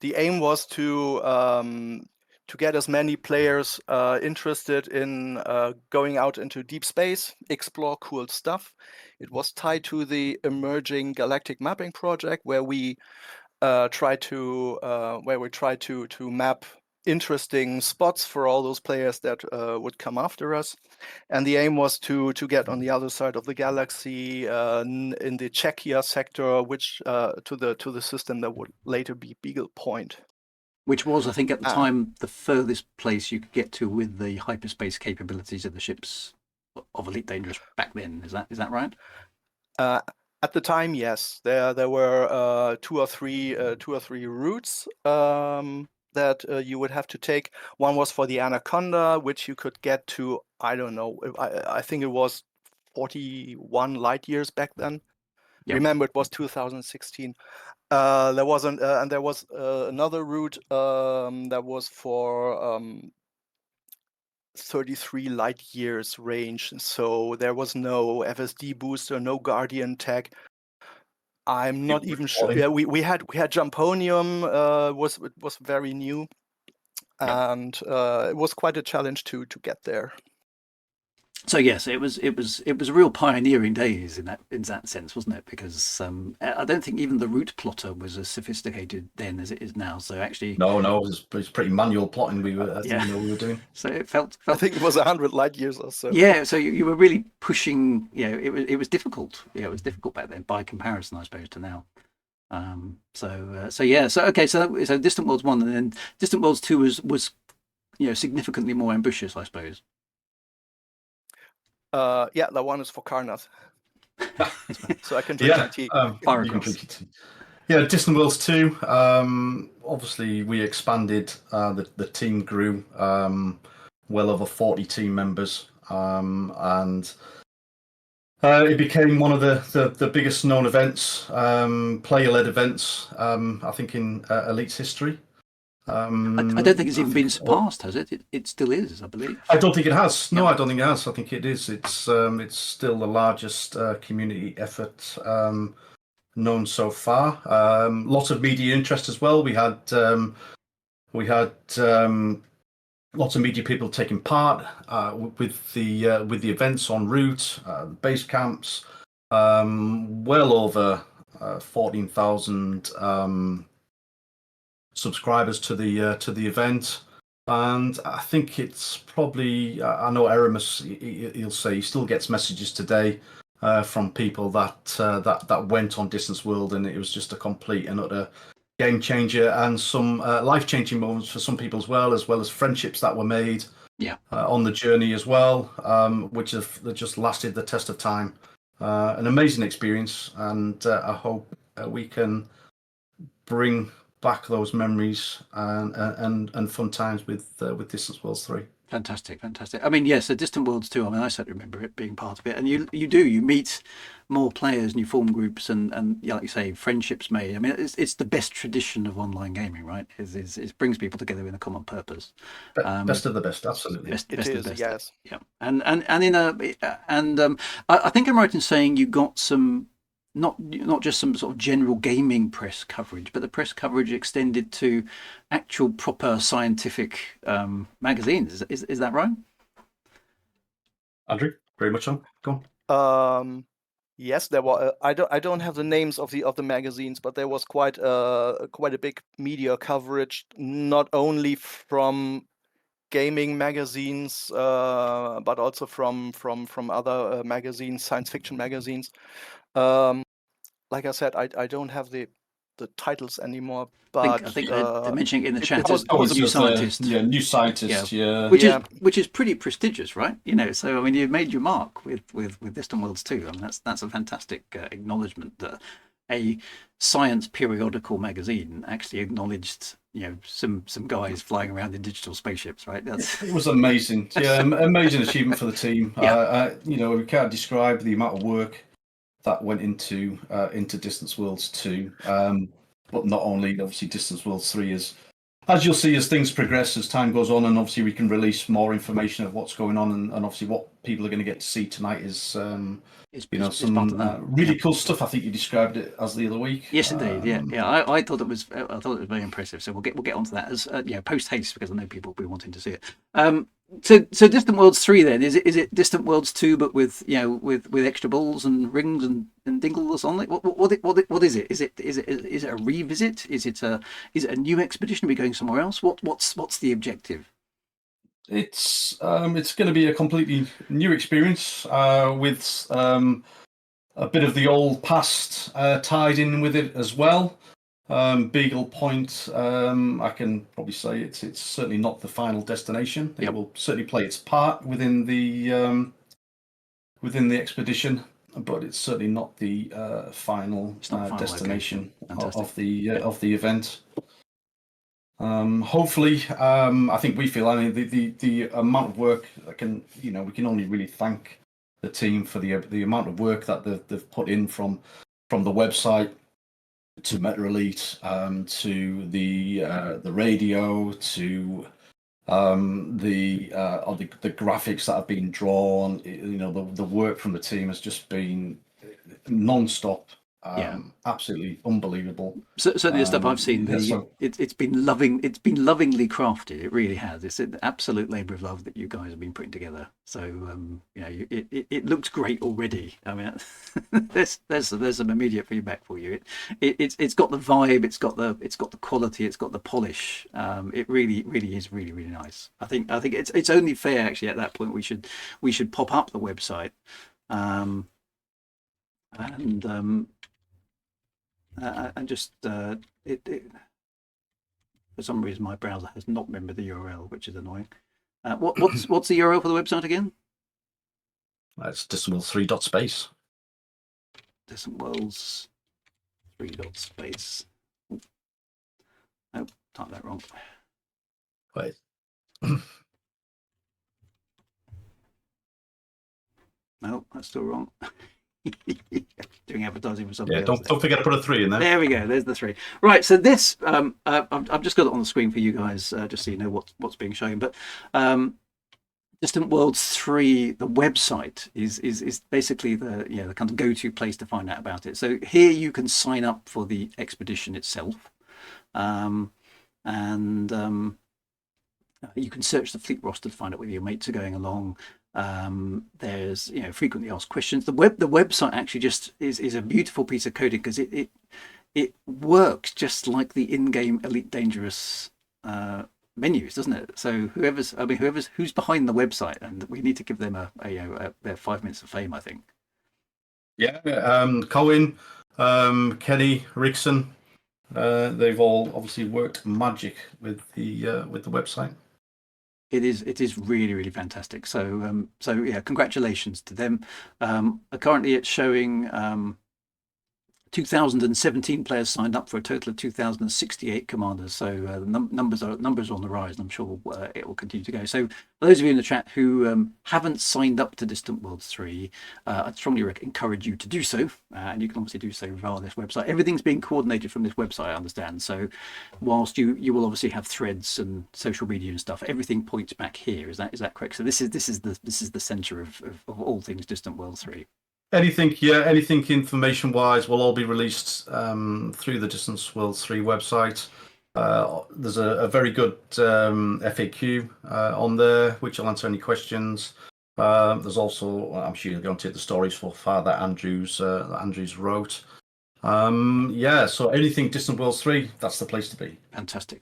the aim was to get as many players interested in going out into deep space, explore cool stuff. It was tied to the emerging Galactic Mapping Project, where we try to map interesting spots for all those players that would come after us, and the aim was to get on the other side of the galaxy in the Czechia sector, which to the system that would later be Beagle Point, which was, I think, at the time the furthest place you could get to with the hyperspace capabilities of the ships of Elite Dangerous back then. Is that right? At the time, yes. There were two or three routes that you would have to take. One was for the Anaconda, which you could get to, I don't know, I think it was 41 light years back then. Yep. Remember, it was 2016. There was another route that was for 33 light years range. So there was no FSD booster, no Guardian tech. I'm not even sure. Yeah, we had Jumponium. It was very new, and it was quite a challenge to get there. So yes, it was real pioneering days in that sense, wasn't it? Because I don't think even the route plotter was as sophisticated then as it is now. So actually, No, it was pretty manual plotting yeah. we were doing. So it felt I think it was 100 light years or so. yeah. So you were really pushing. It was difficult. Yeah, it was difficult back then by comparison, I suppose, to now. So yeah. So okay. So Distant Worlds 1, and then Distant Worlds 2 was significantly more ambitious, I suppose. Yeah, that one is for Karnath. So I can drink Yeah, my tea. Fire you can across. drink it. Yeah, Distant Worlds 2. Obviously, we expanded. The team grew. Well over 40 team members, and it became one of the biggest known events, player-led events. I think in Elite's history. I don't think it's even been think- surpassed, has it? It still is, I believe. I don't think it has. No, Yeah. I don't think it has. I think it is. It's still the largest community effort known so far. Lots of media interest as well. We had lots of media people taking part with the events en route, base camps. Well over 14,000 subscribers to the event. And I think it's probably, I know Aramis, he'll say he still gets messages today from people that went on Distance World, and it was just a complete and utter game changer, and some life-changing moments for some people as well as friendships that were made on the journey as well, which have just lasted the test of time. An amazing experience, and I hope we can bring back those memories and fun times with Distance Worlds 3. Fantastic. I mean, yes, the Distant Worlds 2. I mean, I certainly remember it being part of it, and you meet more players and you form groups, and like you say, friendships made. I mean, it's the best tradition of online gaming, right? It brings people together in a common purpose. Best of the best, absolutely. Best It of is, the best. yes. Yeah, I think I'm right in saying you got some. Not just some sort of general gaming press coverage, but the press coverage extended to actual proper scientific magazines. Is that right? Andrew, very much so. Go on. Yes, there were. I don't have the names of the magazines, but there was quite a big media coverage, not only from gaming magazines, but also from other magazines, science fiction magazines. Like I said, I don't have the titles anymore, but I think they're mentioning it in the chat. was As a new bit- scientist. New scientist. Yeah. Which is pretty prestigious, right? So I mean, you've made your mark with Distant Worlds 2. I mean, that's a fantastic acknowledgement that a science periodical magazine actually acknowledged some guys flying around in digital spaceships, right? It was amazing. Yeah, amazing achievement for the team. We can't describe the amount of work that went into Distance Worlds 2. But not only, obviously, Distance Worlds 3 is, as you'll see as things progress, as time goes on, and obviously we can release more information of what's going on, and obviously what people are going to get to see tonight is some really cool stuff. I think you described it as the other week. Yes, indeed. Yeah. I thought it was very impressive. So we'll get onto that as post haste, because I know people will be wanting to see it. So Distant Worlds 3 then is it Distant Worlds 2 but with extra balls and rings and dingles on it? What is it? Is it a revisit? Is it a new expedition? Are we going somewhere else? What's the objective? It's going to be a completely new experience with a bit of the old past tied in with it as well. Beagle Point, I can probably say it's certainly not the final destination. It will certainly play its part within the expedition, but it's certainly not the final destination of the event. Hopefully, I think we feel. I mean, the amount of work that we can only really thank the team for the amount of work that they've put in from the website to MetaElite, to the radio, to the graphics that have been drawn. The work from the team has just been non-stop, Yeah. Absolutely unbelievable. Certainly the stuff I've seen, Yeah, so it's been lovingly crafted. It really has. It's an absolute labour of love that you guys have been putting together. So it looks great already. I mean, there's some immediate feedback for you. It's got the vibe. It's got the quality. It's got the polish. It really is really nice. I think it's only fair actually at that point we should pop up the website, and just it for some reason my browser has not remembered the URL, which is annoying. What's the URL for the website again? it's distant3.space. Distant Worlds 3.space. Oh, typed that wrong. Wait. No, that's still wrong. Doing advertising for somebody Yeah, else. don't forget to put a 3 in there. There we go. There's the 3. Right. So this, I've just got it on the screen for you guys, just so you know what's being shown. But Distant Worlds 3, the website is basically the kind of go-to place to find out about it. So here you can sign up for the expedition itself, and you can search the fleet roster to find out whether your mates are going along. There's frequently asked questions. The website actually just is a beautiful piece of coding because it works just like the in-game Elite Dangerous menus, doesn't it? So who's behind the website, and we need to give them their 5 minutes of fame, I think. Yeah, Colin, Kenny, Rickson, they've all obviously worked magic with the website. It is really fantastic. So yeah, congratulations to them. Currently, it's showing 2,017 players signed up for a total of 2,068 commanders. So numbers are on the rise, and I'm sure it will continue to go. So for those of you in the chat who haven't signed up to Distant Worlds 3, I'd strongly encourage you to do so, and you can obviously do so via this website. Everything's being coordinated from this website, I understand. So whilst you will obviously have threads and social media and stuff, everything points back here. Is that correct? So this is the centre of all things Distant Worlds 3. Anything information wise will all be released through the Distance Worlds 3 website. There's a very good FAQ on there which will answer any questions. There's also, I'm sure you're going to take the stories for Father Andrews wrote. So anything Distant Worlds 3, that's the place to be. Fantastic.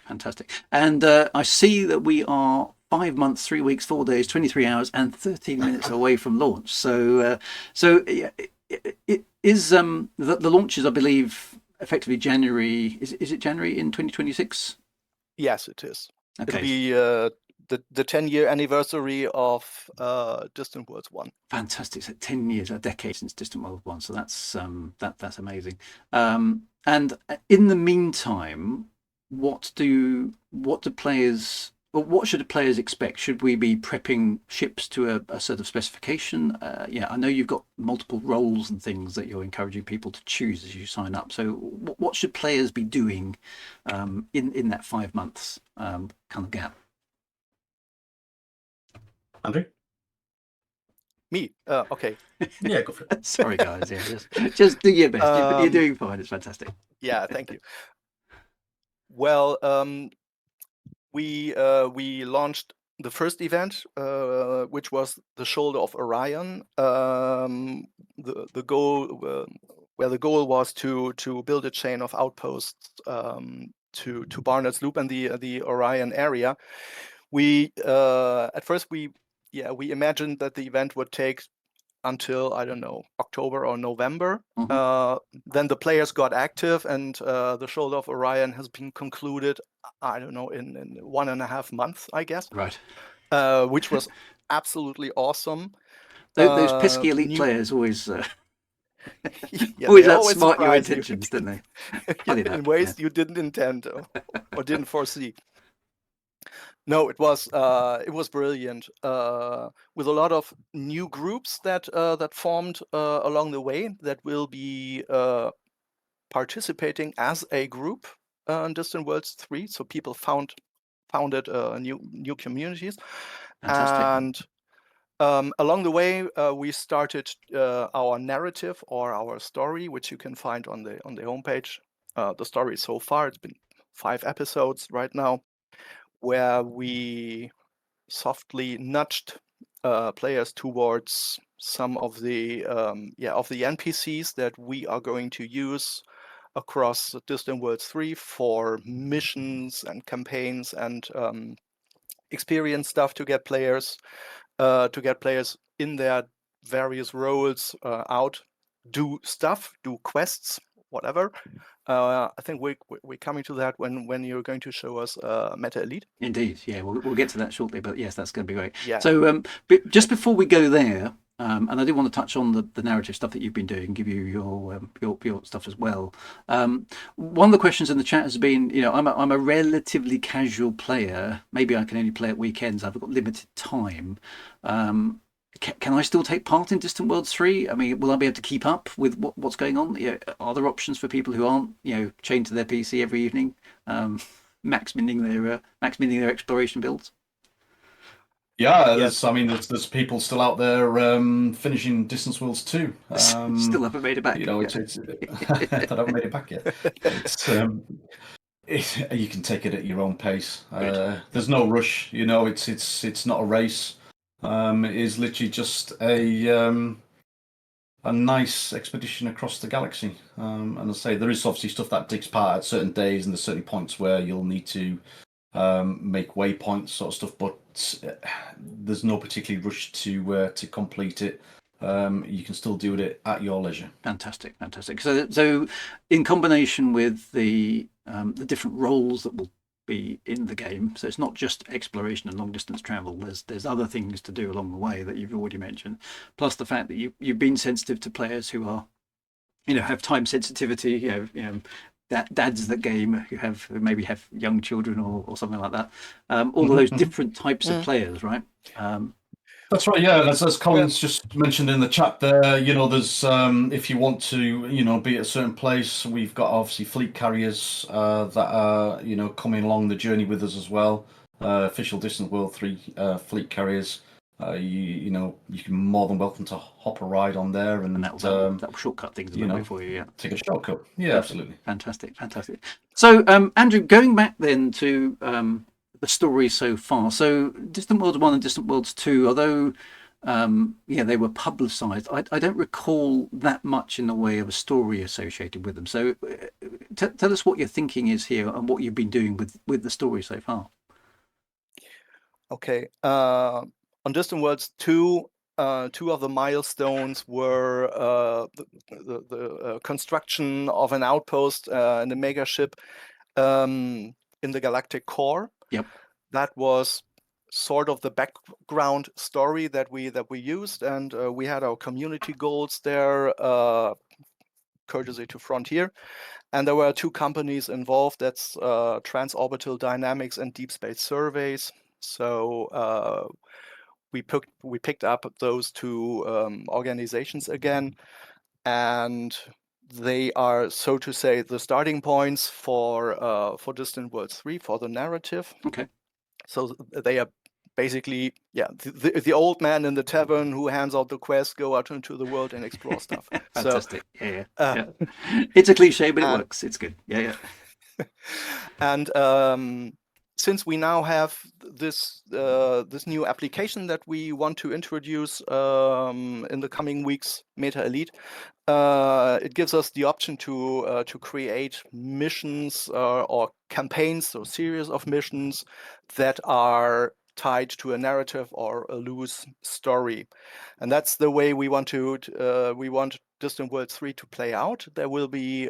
And I see that we are 5 months, 3 weeks, 4 days, 23 hours, and 13 minutes away from launch. So it is the launch is, I believe, effectively January. Is it January in 2026? Yes, it is. Okay. It'll be the 10-year anniversary of Distant Worlds 1. Fantastic. So 10 years, a decade since Distant Worlds 1. So that's amazing. And in the meantime, what should players expect? Should we be prepping ships to a sort of specification? I know you've got multiple roles and things that you're encouraging people to choose as you sign up. So what should players be doing in that 5 months kind of gap? Andrew? Me? Okay. Yeah, go for it. Sorry, guys. Yeah, just do your best. You're doing fine. It's fantastic. Yeah, thank you. Well, we launched the first event, which was the Shoulder of Orion. The goal, where the goal was to build a chain of outposts to Barnard's Loop and the Orion area. We at first we imagined that the event would take until, I don't know, October or November. Then the players got active, and the Shoulder of Orion has been concluded, I don't know, in 1.5 months, I guess. Right. Which was absolutely awesome. Those pesky elite players always always outsmart your surprise intentions, you. don't they? In ways you didn't intend or didn't foresee. No, it was brilliant, with a lot of new groups that formed along the way that will be participating as a group in Distant Worlds 3. So people founded new communities. Fantastic. And Along the way, we started our narrative or our story, which you can find on the homepage. The story so far, it's been 5 episodes right now, where we softly nudged players towards some of the NPCs that we are going to use across Distant Worlds 3 for missions and campaigns and experience stuff to get players in their various roles out, do stuff, do quests, whatever. I think we're coming to that when you're going to show us MetaElite. Indeed, yeah, we'll get to that shortly, but yes, that's going to be great. Yeah. So, just before we go there, and I do want to touch on the narrative stuff that you've been doing, give you your stuff as well. One of the questions in the chat has been, I'm a relatively casual player. Maybe I can only play at weekends. I've got limited time. Can I still take part in Distant Worlds 3? I mean, will I be able to keep up with what's going on? Are there options for people who aren't, chained to their PC every evening, maximizing their exploration builds? Yeah, there's people still out there finishing Distance Worlds 2. Still haven't made it back. It's that haven't made it back yet. You can take it at your own pace. There's no rush. It's not a race. It is literally just a nice expedition across the galaxy. And I say there is obviously stuff that takes part at certain days, and there's certain points where you'll need to make waypoints sort of stuff. But there's no particular rush to complete it. You can still do it at your leisure. Fantastic. So in combination with the different roles that will be in the game, so it's not just exploration and long distance travel. There's other things to do along the way that you've already mentioned. Plus the fact that you've been sensitive to players who are, have time sensitivity. Dads that game who maybe have young children or something like that. All of those different types of players, right? That's right. Yeah, as Colin's just mentioned in the chat there, there's if you want to, be at a certain place, we've got obviously fleet carriers that are, coming along the journey with us as well. Official Distant World 3 fleet carriers. You can more than welcome to hop a ride on there, and that'll shortcut things a little bit for you. Yeah, take a shortcut. Yeah, absolutely. Fantastic. So, Andrew, going back then to the story so far. So, Distant Worlds 1 and Distant Worlds 2, although they were publicised, I don't recall that much in the way of a story associated with them. So, tell us what your thinking is here and what you've been doing with the story so far. Okay. On Distant Worlds 2, 2 of the milestones were the construction of an outpost and a mega ship in the galactic core. Yep. That was sort of the background story that we used, and we had our community goals there, courtesy to Frontier, and there were 2 companies involved. That's Transorbital Dynamics and Deep Space Surveys. So we picked up those 2 organizations again, and they are, so to say, the starting points for Distant Worlds 3 for the narrative. Okay. So they are basically, the old man in the tavern who hands out the quest, go out into the world and explore stuff. Fantastic. So, yeah. It's a cliche, but it works. It's good. Yeah. And since we now have this new application that we want to introduce in the coming weeks, MetaElite, it gives us the option to create missions or campaigns, so series of missions that are tied to a narrative or a loose story, and that's the way we want Distant Worlds 3 to play out. There will be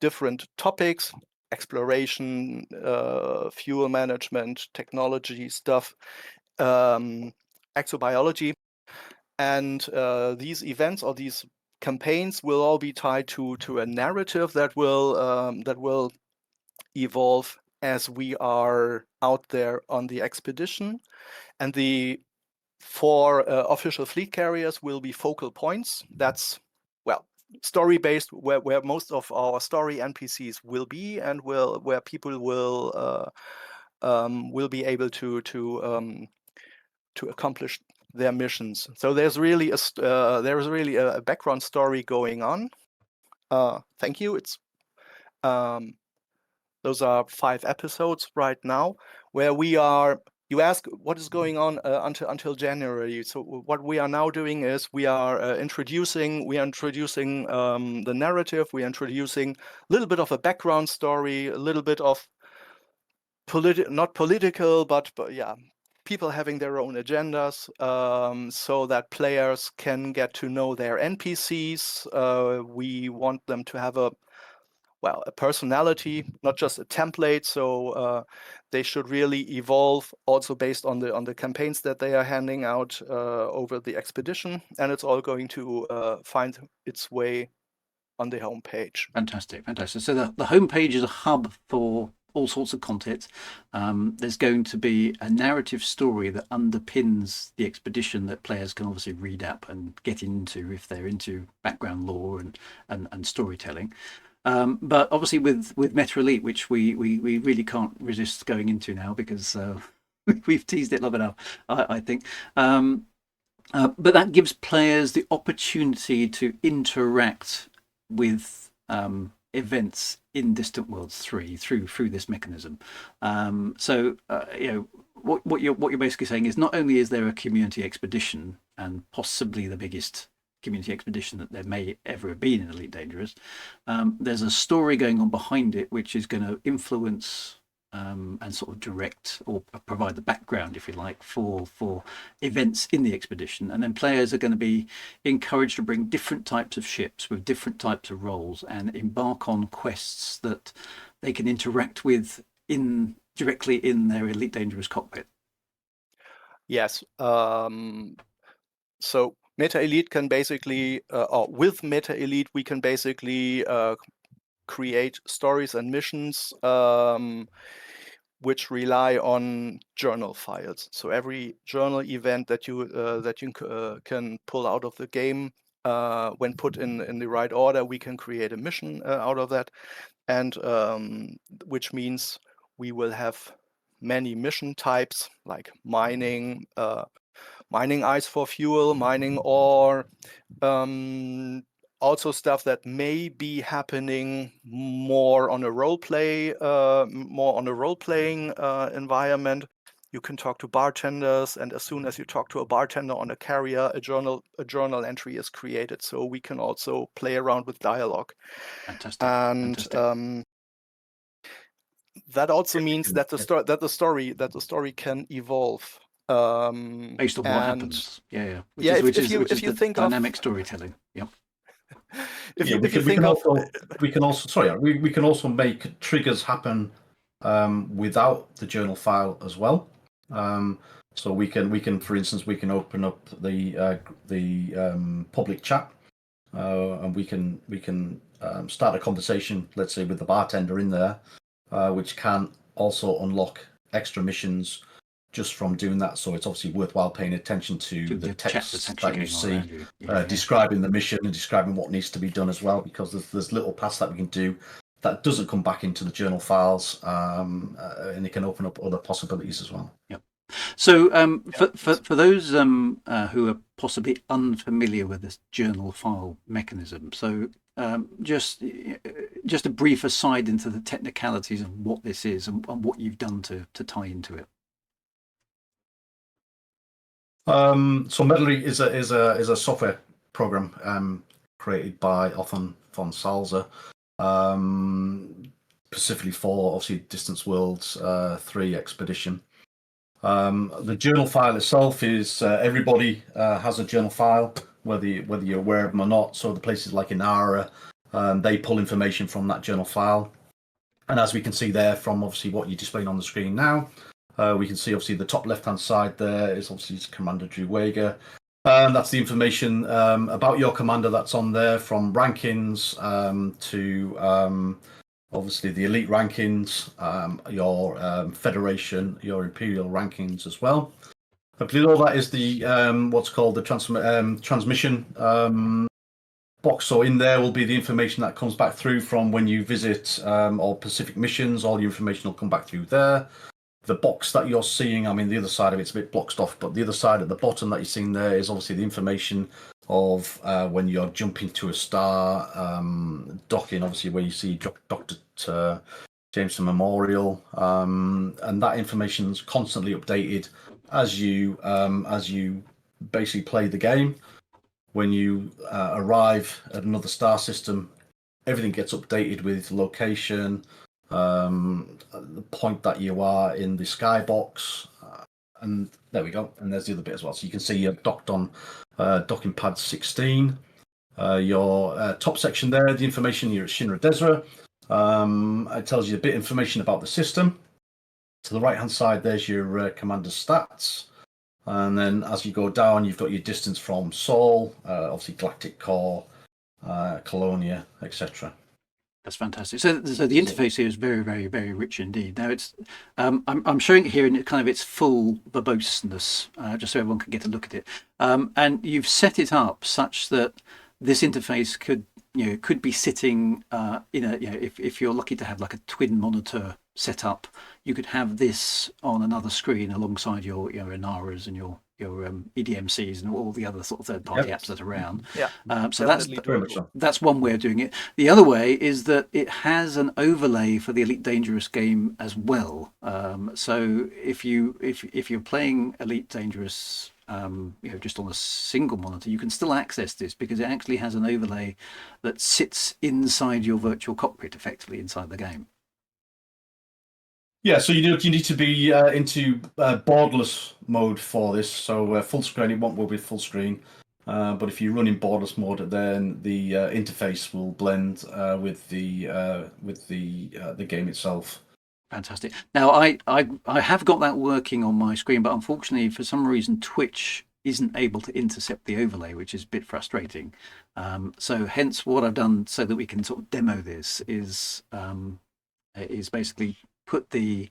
different topics: exploration, fuel management, technology stuff, exobiology, and these events or these campaigns will all be tied to a narrative that will evolve as we are out there on the expedition. And the 4 official fleet carriers will be focal points. That's story-based, where most of our story NPCs will be, and where people will be able to accomplish their missions. So there's really a background story going on. Thank you. It's those are 5 episodes right now where we are. You ask what is going on until January. So what we are now doing is we are introducing the narrative. We are introducing a little bit of a background story, a little bit of not political, but yeah, people having their own agendas, so that players can get to know their NPCs. We want them to have a personality, not just a template. So they should really evolve also based on the campaigns that they are handing out over the expedition, and it's all going to find its way on the homepage. Fantastic. So the homepage is a hub for all sorts of content. There's going to be a narrative story that underpins the expedition that players can obviously read up and get into if they're into background lore and storytelling. But obviously with MetaElite, which we really can't resist going into now because we've teased it long enough, I think. But that gives players the opportunity to interact with events in Distant Worlds 3 through this mechanism. So what you're basically saying is not only is there a community expedition, and possibly the biggest community expedition that there may ever have been in Elite Dangerous, there's a story going on behind it which is going to influence and sort of direct or provide the background, if you like, for events in the expedition. And then players are going to be encouraged to bring different types of ships with different types of roles and embark on quests that they can interact with directly in their Elite Dangerous cockpit. Yes. So MetaElite can basically, or with MetaElite, we can basically create stories and missions which rely on journal files. So every journal event that you can pull out of the game, when put in the right order, we can create a mission out of that, and which means we will have many mission types like mining ice for fuel, mining ore, also stuff that may be happening more on a role-playing environment. You can talk to bartenders, and as soon as you talk to a bartender on a carrier, a journal entry is created. So we can also play around with dialogue. Fantastic. And that also means that the story can evolve. Based on what happens, Which is think dynamic storytelling. Yep. We can also make triggers happen without the journal file as well. So we can, for instance, open up the public chat, and we can start a conversation, let's say, with the bartender in there, which can also unlock extra missions just from doing that. So it's obviously worthwhile paying attention to the text that you see describing the mission and describing what needs to be done as well, because there's little paths that we can do that doesn't come back into the journal files, and it can open up other possibilities as well. Yep. So for those who are possibly unfamiliar with this journal file mechanism, so just a brief aside into the technicalities of what this is and what you've done to tie into it. So MetaElite is a software program created by Othon von Salza, specifically for obviously Distance Worlds 3 expedition. The journal file itself is everybody has a journal file, whether you're aware of them or not. So the places like Inara, they pull information from that journal file, and as we can see there from obviously what you're displaying on the screen now. We can see obviously the top left-hand side there is obviously Commander Drew Wager. That's the information about your commander that's on there, from rankings to obviously the elite rankings, your Federation, your Imperial rankings as well. But below that is the what's called the transmission box. So in there will be the information that comes back through from when you visit all Pacific missions. All your information will come back through there. the box that you're seeing, I mean, the other side of it's a bit blocked off, but the other side at the bottom that you're seeing there is obviously the information of when you're jumping to a star, docking, obviously where you see Dr. Jameson Memorial, and that information is constantly updated as you basically play the game. When you arrive at another star system, everything gets updated with location, the point that you are in the skybox, and there we go. And there's the other bit as well. So you can see you're docked on docking pad 16. Your top section there, the information, you're at Shinra Desra. It tells you a bit of information about the system. To the right hand side, there's your commander's stats. And then as you go down, you've got your distance from Sol, obviously Galactic Core, Colonia, etc. That's fantastic. So the interface here is very, very, very rich indeed. Now it's, I'm showing it here in kind of its full verboseness, just so everyone can get a look at it. And you've set it up such that this interface could be sitting in a, if you're lucky to have like a twin monitor set up, you could have this on another screen alongside your Inaras and your EDMCs and all the other sort of third-party apps that are around. Yeah. So Definitely that's one way of doing it. The other way is that it has an overlay for the Elite Dangerous game as well. So if you're playing Elite Dangerous, just on a single monitor, you can still access this because it actually has an overlay that sits inside your virtual cockpit, effectively inside the game. Yeah, so you need to be into borderless mode for this. So full screen, it will be full screen. But if you run in borderless mode, then the interface will blend with the game itself. Fantastic. Now I have got that working on my screen, but unfortunately, for some reason, Twitch isn't able to intercept the overlay, which is a bit frustrating. So hence, what I've done so that we can sort of demo this is basically put the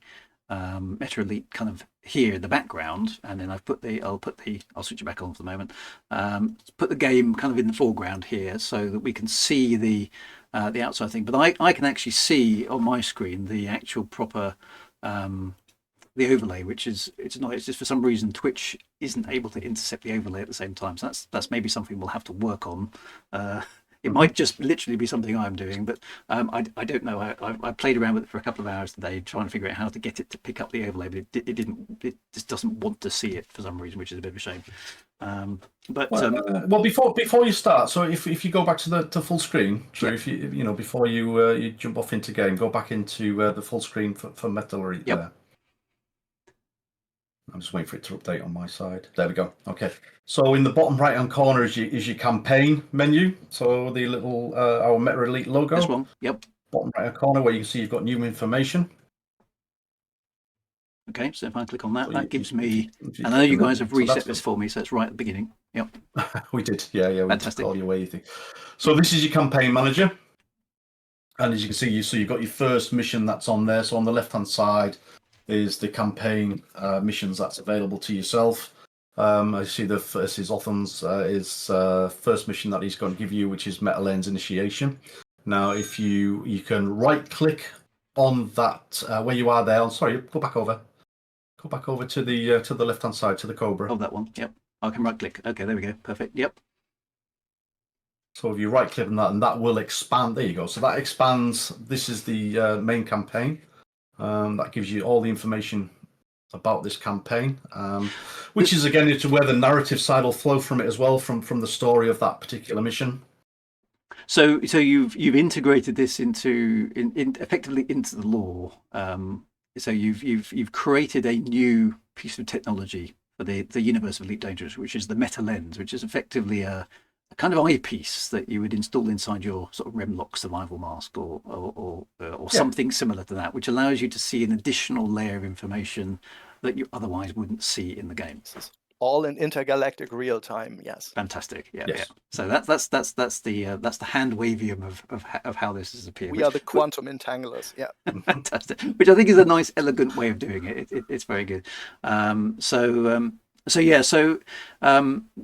MetaElite kind of here in the background, and then I'll switch it back on for the moment. Put the game kind of in the foreground here so that we can see the outside thing. But I can actually see on my screen the actual proper the overlay, which is it's just for some reason Twitch isn't able to intercept the overlay at the same time. So that's maybe something we'll have to work on. It might just literally be something I'm doing, but I don't know. I played around with it for a couple of hours today, trying to figure out how to get it to pick up the overlay, but it didn't. It just doesn't want to see it for some reason, which is a bit of a shame. Well, before you start, so if you go back to the full screen, so if you before you jump off into game, go back into the full screen for MetaElite there. I'm just waiting for it to update on my side. There we go. Okay. So in the bottom right-hand corner is your campaign menu. So the little our MetaElite logo. This one. Yep. Bottom right-hand corner where you can see you've got new information. Okay. So if I click on that, that gives me. And I know you guys have reset this for me, so it's right at the beginning. Yep. We did. Yeah. We Fantastic. all your way. So this is your campaign manager, and as you can see, you've got your first mission that's on there. So on the left-hand side is the campaign missions that's available to yourself. I see this is Otham's his first mission that he's going to give you, which is MetaLens Initiation. Now, if you can right-click on that where you are there. Sorry, go back over to the left-hand side to the Cobra. Oh, that one. Yep. I can right-click. Okay, there we go. Perfect. Yep. So if you right-click on that, and that will expand. There you go. So that expands. This is the main campaign. That gives you all the information about this campaign, which is again to where the narrative side will flow from it as well, from the story of that particular mission. So you've integrated this into effectively into the lore. So you've created a new piece of technology for the universe of Elite Dangerous, which is the MetaLens, which is effectively a kind of eyepiece that you would install inside your sort of Remlock survival mask or something similar to that, which allows you to see an additional layer of information that you otherwise wouldn't see in the game. All in intergalactic real time. Yes. Fantastic. Yeah. Yes. Yeah. So that's the hand wavium of how this has appeared. We are the quantum entanglers. Yeah. Fantastic. Which I think is a nice, elegant way of doing it. It's very good. So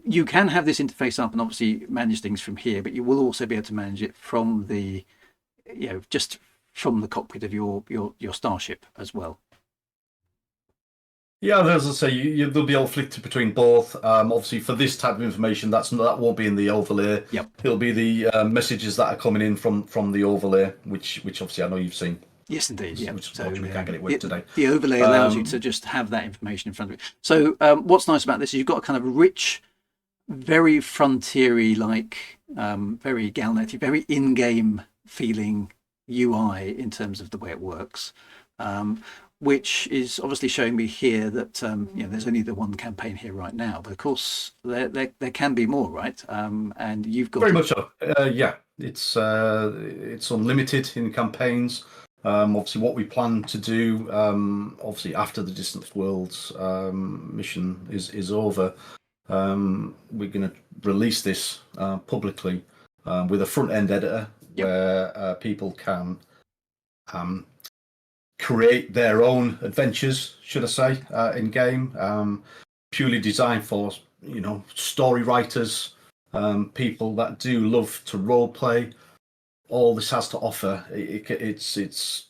you can have this interface up and obviously manage things from here, but you will also be able to manage it from the, just from the cockpit of your starship as well. Yeah, as I say, they'll be all flicked between both. Obviously, for this type of information, that won't be in the overlay. Yep. It'll be the messages that are coming in from the overlay, which obviously I know you've seen. Yes, indeed. Yeah. Which unfortunately we can't get it with today. The overlay allows you to just have that information in front of you. So what's nice about this is you've got a kind of rich, very frontiery, like very Galnet, very in-game feeling UI in terms of the way it works. Which is obviously showing me here that there's only the one campaign here right now, but of course there can be more, right? And you've got very much so. Yeah, it's unlimited in campaigns. Obviously, what we plan to do, obviously after the Distant Worlds mission is over, we're going to release this publicly with a front end editor where people can create their own adventures, should I say, in game, purely designed for story writers, people that do love to role play. All this has to offer, it's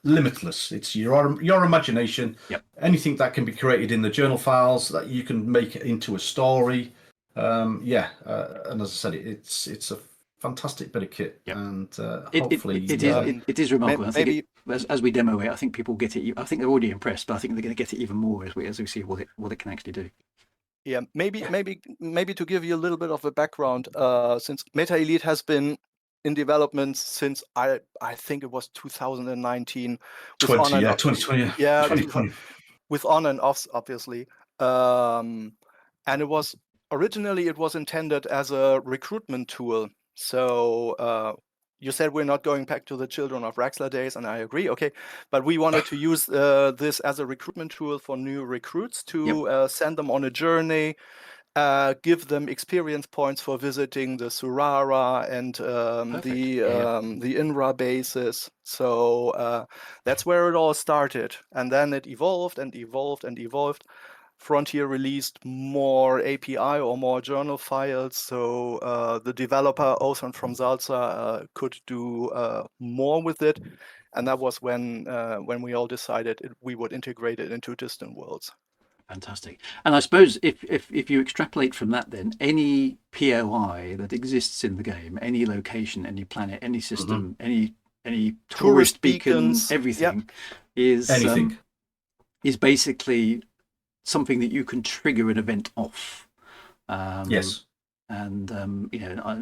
limitless. It's your imagination. Yep. Anything that can be created in the journal files that you can make it into a story. And as I said, it's a fantastic bit of kit, and hopefully it is remarkable. I think maybe as we demo it, I think people get it. I think they're already impressed, but I think they're going to get it even more as we see what it can actually do. Yeah, maybe to give you a little bit of a background, since MetaElite has been in development since I think it was 2019. 2020. Yeah, 2020. with on and offs, obviously. And it was originally intended as a recruitment tool. So you said we're not going back to the Children of Raxlar days, and I agree. Okay, but we wanted to use this as a recruitment tool for new recruits to send them on a journey, give them experience points for visiting the Surara and the INRA bases. So that's where it all started, and then it evolved and evolved and evolved. Frontier released more API or more journal files, so the developer Ozan from Salsa could do more with it, and that was when we all decided we would integrate it into Distant Worlds. Fantastic. And I suppose if you extrapolate from that, then any POI that exists in the game, any location, any planet, any system, any tourist beacons, everything is anything is basically something that you can trigger an event off. Yes. And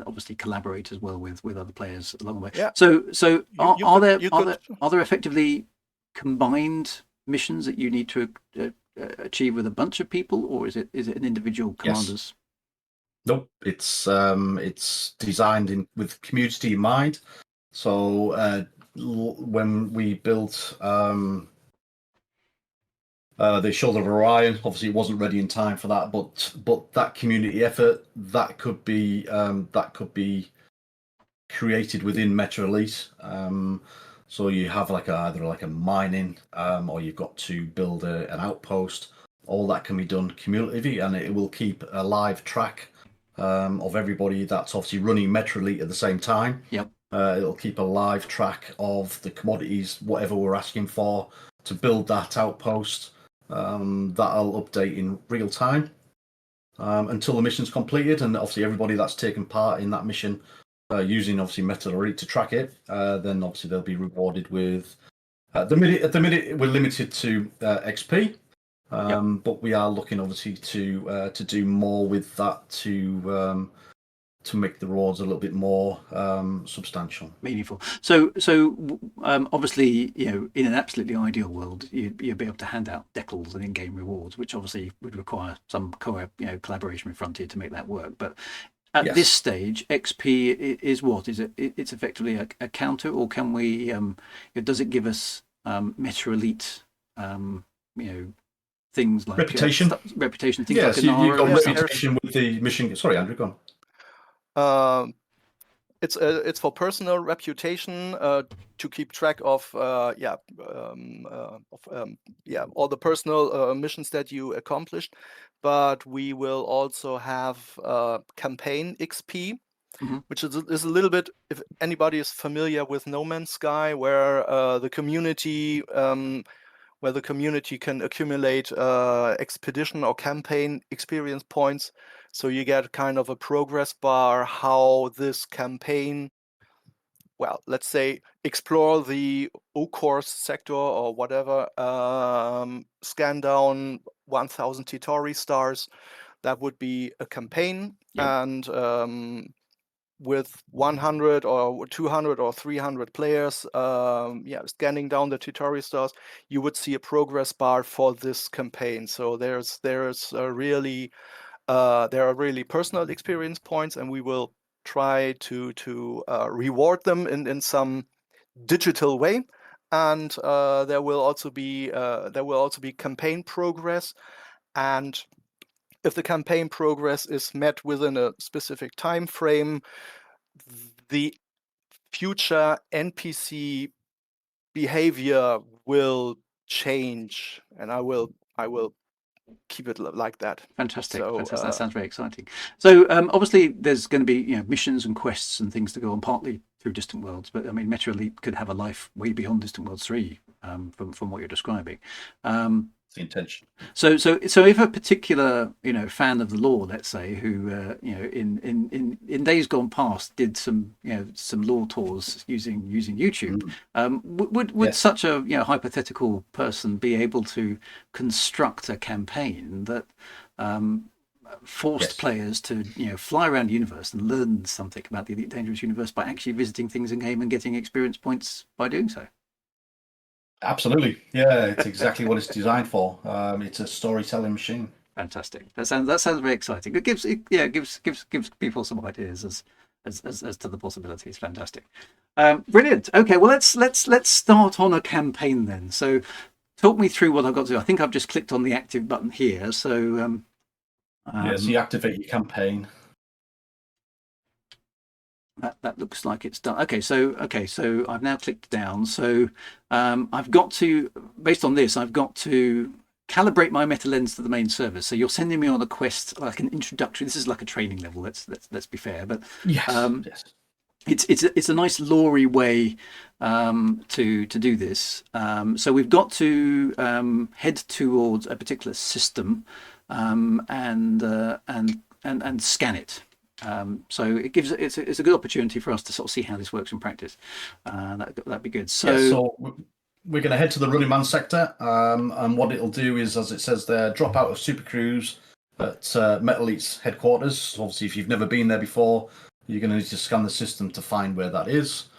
obviously collaborate as well with other players along the way. Yeah. So are there effectively combined missions that you need to achieve with a bunch of people, or is it an individual commanders? Yes. Nope. It's designed with community in mind. So when we built the Shoulder of Orion, obviously it wasn't ready in time for that, but that community effort that could be created within MetaElite. So you have either a mining, or you've got to build an outpost. All that can be done cumulatively, and it will keep a live track of everybody that's obviously running MetaElite at the same time. Yep. It'll keep a live track of the commodities, whatever we're asking for to build that outpost. That'll update in real time until the mission's completed, and obviously everybody that's taken part in that mission using obviously MetaElite to track it, then obviously they'll be rewarded with. At the minute we're limited to XP, but we are looking obviously to do more with that to make the rewards a little bit more substantial, meaningful. So obviously, in an absolutely ideal world, you'd be able to hand out decals and in-game rewards, which obviously would require some collaboration with Frontier to make that work. But at this stage, XP is what? Is it? It's effectively a counter, or can we? Does it give us MetaElite? Things like reputation. Reputation. Things yeah, like so you've got Anara, reputation with the mission. Sorry, Andrew, go on. It's for personal reputation, to keep track of all the personal missions that you accomplished, but we will also have campaign XP, which is a little bit, if anybody is familiar with No Man's Sky, where the community, where the community can accumulate expedition or campaign experience points. So you get kind of a progress bar how this campaign, well, let's say explore the O-course sector or whatever, scan down 1000 Titori stars. That would be a campaign. Yep. And with 100 or 200 or 300 players, scanning down the Titori stars, you would see a progress bar for this campaign. So there's a really there are really personal experience points, and we will try to reward them in some digital way. And there will also be campaign progress, and if the campaign progress is met within a specific time frame, the future NPC behavior will change, and I will keep it like that. Fantastic, So, fantastic. That sounds very exciting. So obviously there's going to be missions and quests and things to go on, partly through Distant Worlds, but I mean MetaElite could have a life way beyond Distant Worlds 3 from what you're describing. The intention. So if a particular fan of the lore, let's say, who in days gone past did some lore tours using YouTube, would Yes. such a hypothetical person be able to construct a campaign that forced Yes. players to fly around the universe and learn something about the Elite Dangerous universe by actually visiting things in game and getting experience points by doing so? Absolutely, yeah, it's exactly what it's designed for. It's a storytelling machine. Fantastic. That sounds very exciting. It gives people some ideas as to the possibilities. Fantastic. Brilliant. Okay, well let's start on a campaign then. So talk me through what I've got to do. I think I've just clicked on the active button here. So So you activate your campaign. That looks like it's done. Okay, so I've now clicked down. So I've got to, based on this, I've got to calibrate my MetaLens to the main server. So you're sending me on a quest, like an introductory. This is like a training level. Let's be fair, but Yes. Yes. it's a nice lore-y way to do this. So we've got to head towards a particular system and scan it. So it's a good opportunity for us to sort of see how this works in practice. That'd be good. So we're going to head to the Running Man sector, and what it'll do is, as it says there, drop out of Super Cruise at MetaElite's headquarters. So obviously, if you've never been there before, you're going to need to scan the system to find where that is.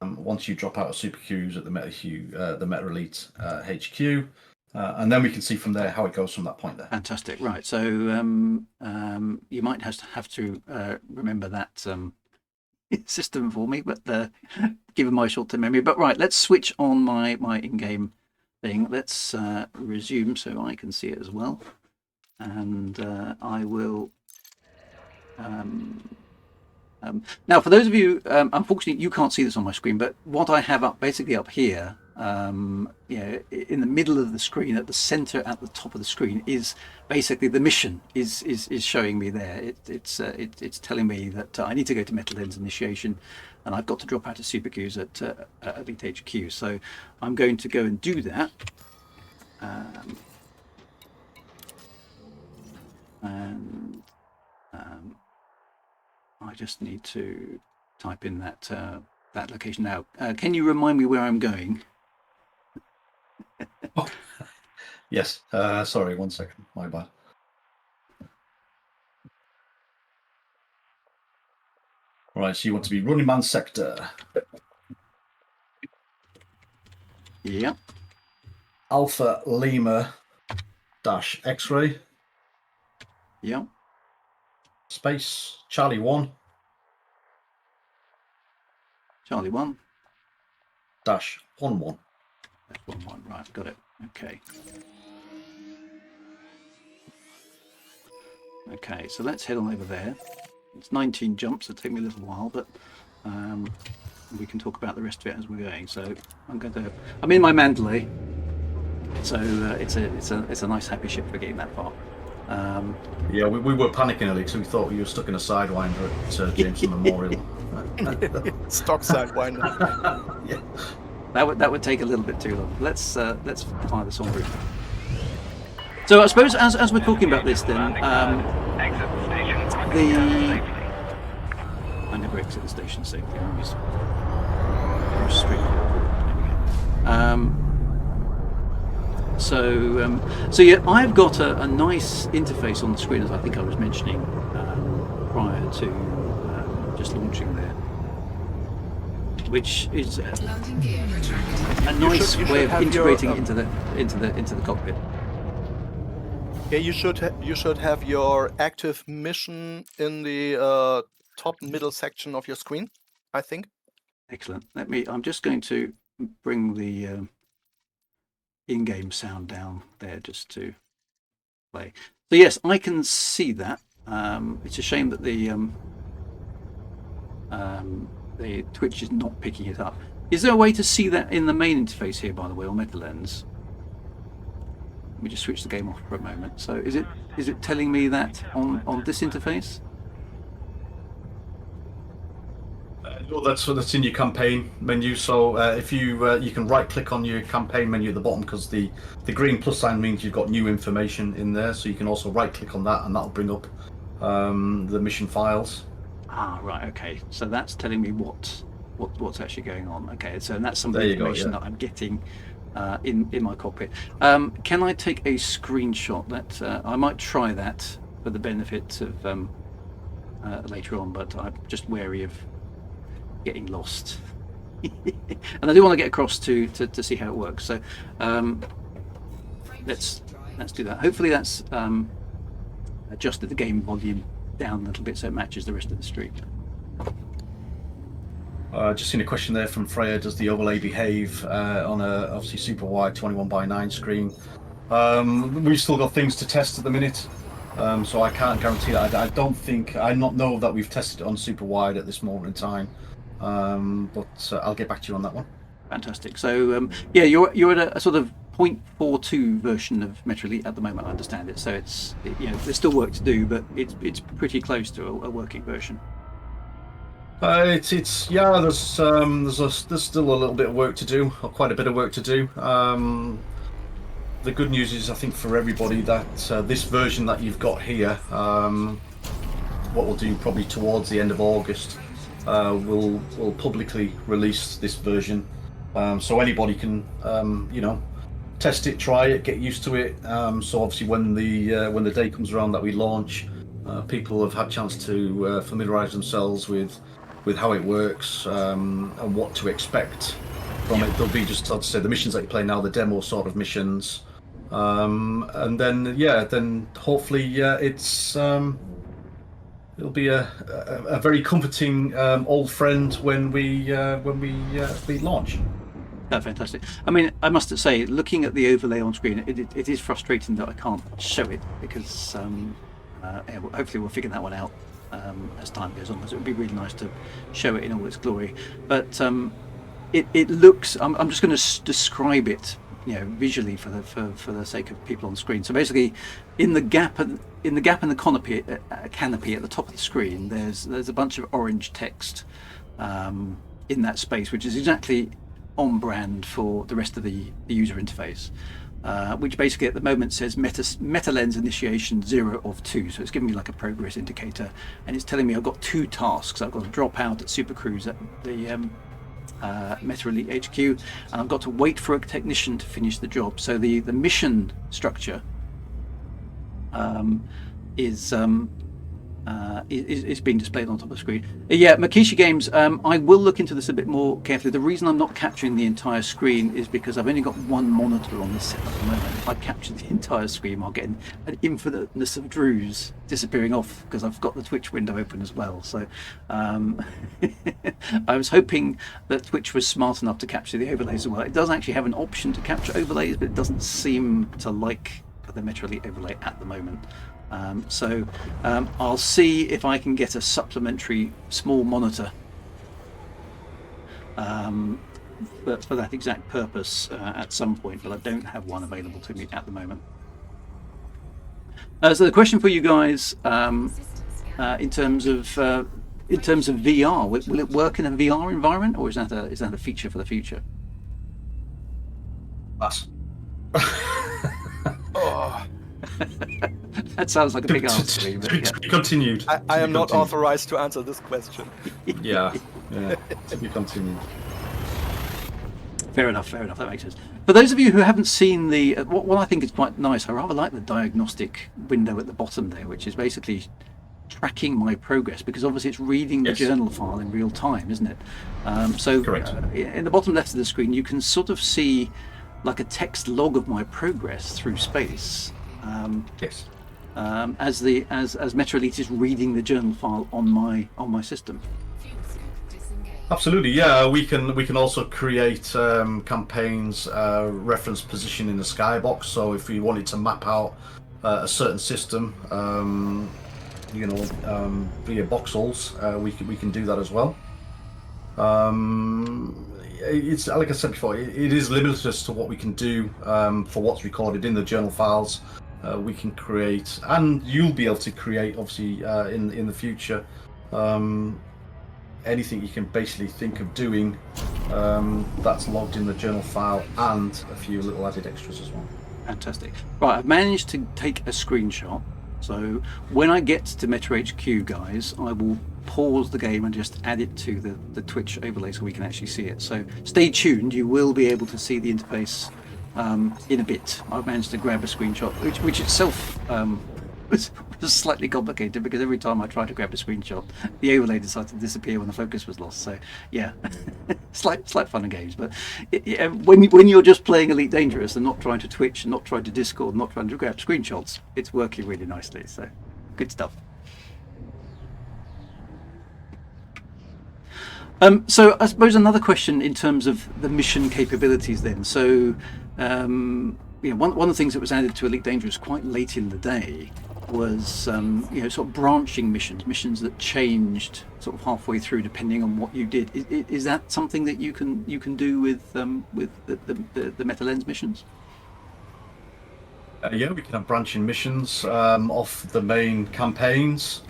Once you drop out of Super Cruise at the MetaElite HQ. And then we can see from there how it goes from that point there. Fantastic. Right. So you might have to remember that system for me, but given my short-term memory. But right, let's switch on my in-game thing. Let's resume so I can see it as well. And I will... now, for those of you, unfortunately, you can't see this on my screen, but what I have basically up here, in the middle of the screen, at the center, at the top of the screen, is basically the mission is showing me there. It's telling me that I need to go to MetaLens initiation, and I've got to drop out of Super Qs at Elite HQ. So I'm going to go and do that. I just need to type in that location now. Can you remind me where I'm going? Yes. Sorry, 1 second. My bad. Right, so you want to be Running Man sector. Yep. Alpha Lima dash X-ray. Yep. Space Charlie 1 Charlie 1 dash 11. That's 11. Right, got it. Okay. Okay, so let's head on over there. It's 19 jumps. It'll take me a little while, but we can talk about the rest of it as we're going. So I'm in my Mandalay, so it's a nice happy ship for getting that far. Yeah, we were panicking earlier because we thought you were stuck in a sidewinder at Jameson Memorial. Stock sidewinder. Yeah. That would take a little bit too long. Let's fire this on through. So I suppose as we're talking about this, then I never exit the station safely. I always cross street. So yeah, I've got a nice interface on the screen, as I think I was mentioning prior to just launching there, which is a nice way of integrating into the cockpit. Yeah, you should have your active mission in the top middle section of your screen, I think. Excellent. I'm just going to bring the in-game sound down there just to play. So yes, I can see that. It's a shame that the Twitch is not picking it up. Is there a way to see that in the main interface here, by the way, on MetaLens? Let me just switch the game off for a moment. So is it telling me that on this interface? No, that's in your campaign menu. So if you can right click on your campaign menu at the bottom, because the green plus sign means you've got new information in there. So you can also right click on that, and that'll bring up the mission files. Ah, right. Okay. So that's telling me what's actually going on. Okay. So that's some of the information that I'm getting in my cockpit. Can I take a screenshot? That I might try that for the benefit of later on, but I'm just wary of getting lost. And I do want to get across to see how it works. So let's do that. Hopefully that's adjusted the game volume down a little bit so it matches the rest of the stream. Just seen a question there from Freya. Does the overlay behave on a obviously super wide 21:9 screen? We've still got things to test at the minute, so I can't guarantee that. I not know that we've tested it on super wide at this moment in time, but I'll get back to you on that one. Fantastic. So yeah, you're at a sort of 0.42 version of MetaElite at the moment. I understand it. So it's there's still work to do, but it's pretty close to a working version. There's still a little bit of work to do, or quite a bit of work to do. The good news is, I think, for everybody that this version that you've got here, what we'll do probably towards the end of August, we'll publicly release this version, so anybody can test it, try it, get used to it. So obviously when the day comes around that we launch, people have had a chance to familiarize themselves with how it works, and what to expect from it. There'll be just, I'd say, the missions that you play now, the demo sort of missions, and then hopefully it'll be a very comforting old friend when we launch. Fantastic. I mean, I must say, looking at the overlay on screen, it is frustrating that I can't show it, because hopefully we'll figure that one out as time goes on, because it would be really nice to show it in all its glory. But it looks, I'm just going to describe it visually for the sake of people on screen. So basically, in the gap in the canopy at the top of the screen, there's a bunch of orange text in that space, which is exactly on brand for the rest of the user interface, which basically at the moment says MetaLens initiation 0 of 2. So it's giving me like a progress indicator, and it's telling me I've got 2 tasks. I've got to drop out at Super Cruise at the MetaElite HQ, and I've got to wait for a technician to finish the job. So the mission structure is being displayed on top of the screen. Yeah, Makisha Games, I will look into this a bit more carefully. The reason I'm not capturing the entire screen is because I've only got one monitor on this set at the moment. If I capture the entire screen, I'll get an infiniteness of Drews disappearing off, because I've got the Twitch window open as well. So I was hoping that Twitch was smart enough to capture the overlays as well. It does actually have an option to capture overlays, but it doesn't seem to like the MetaElite overlay at the moment. So I'll see if I can get a supplementary small monitor for that exact purpose at some point, but I don't have one available to me at the moment. So the question for you guys, in terms of VR, will it work in a VR environment, or is that a feature for the future? That's Oh, That sounds like a big answer. Lee, but yeah. to be continued. I am not authorized to answer this question. Yeah, to be continued. Fair enough. That makes sense. For those of you who haven't seen the, what I think is quite nice, I rather like the diagnostic window at the bottom there, which is basically tracking my progress, because obviously it's reading the Yes. journal file in real time, isn't it? So Correct. In the bottom left of the screen, you can sort of see like a text log of my progress through space. Yes. As MetaElite is reading the journal file on my system. Absolutely, yeah. We can also create campaigns reference position in the skybox. So if we wanted to map out a certain system, via voxels, we can do that as well. It's like I said before, it is limited as to what we can do for what's recorded in the journal files. We can create, and you'll be able to create, obviously, in the future. Anything you can basically think of doing that's logged in the journal file, and a few little added extras as well. Fantastic. Right, I've managed to take a screenshot. So when I get to MetaHQ, guys, I will pause the game and just add it to the Twitch overlay so we can actually see it. So stay tuned. You will be able to see the interface in a bit. I've managed to grab a screenshot, which itself was slightly complicated, because every time I tried to grab a screenshot, the overlay decided to disappear when the focus was lost. So yeah, slight fun and games. But when you're just playing Elite Dangerous and not trying to Twitch, and not trying to Discord, not trying to grab screenshots, it's working really nicely. So good stuff. So I suppose another question in terms of the mission capabilities then. So one of the things that was added to Elite Dangerous quite late in the day was sort of branching missions that changed sort of halfway through depending on what you did. Is that something that you can do with the MetaLens missions? Yeah, we can have branching missions off the main campaigns,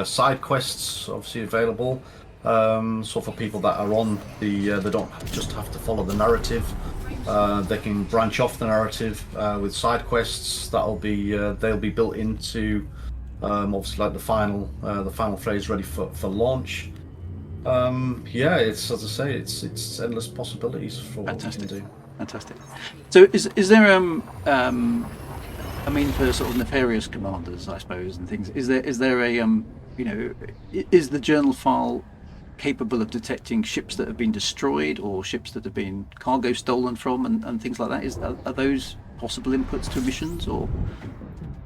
side quests obviously available. So for people that are on they don't just have to follow the narrative. They can branch off the narrative with side quests. They'll be built into obviously like the final phase ready for launch. It's, as I say, it's endless possibilities for what we can do. Fantastic. So is there for sort of nefarious commanders, I suppose, and things, is there a is the journal file capable of detecting ships that have been destroyed or ships that have been cargo stolen from and things like that? Are those possible inputs to missions? Or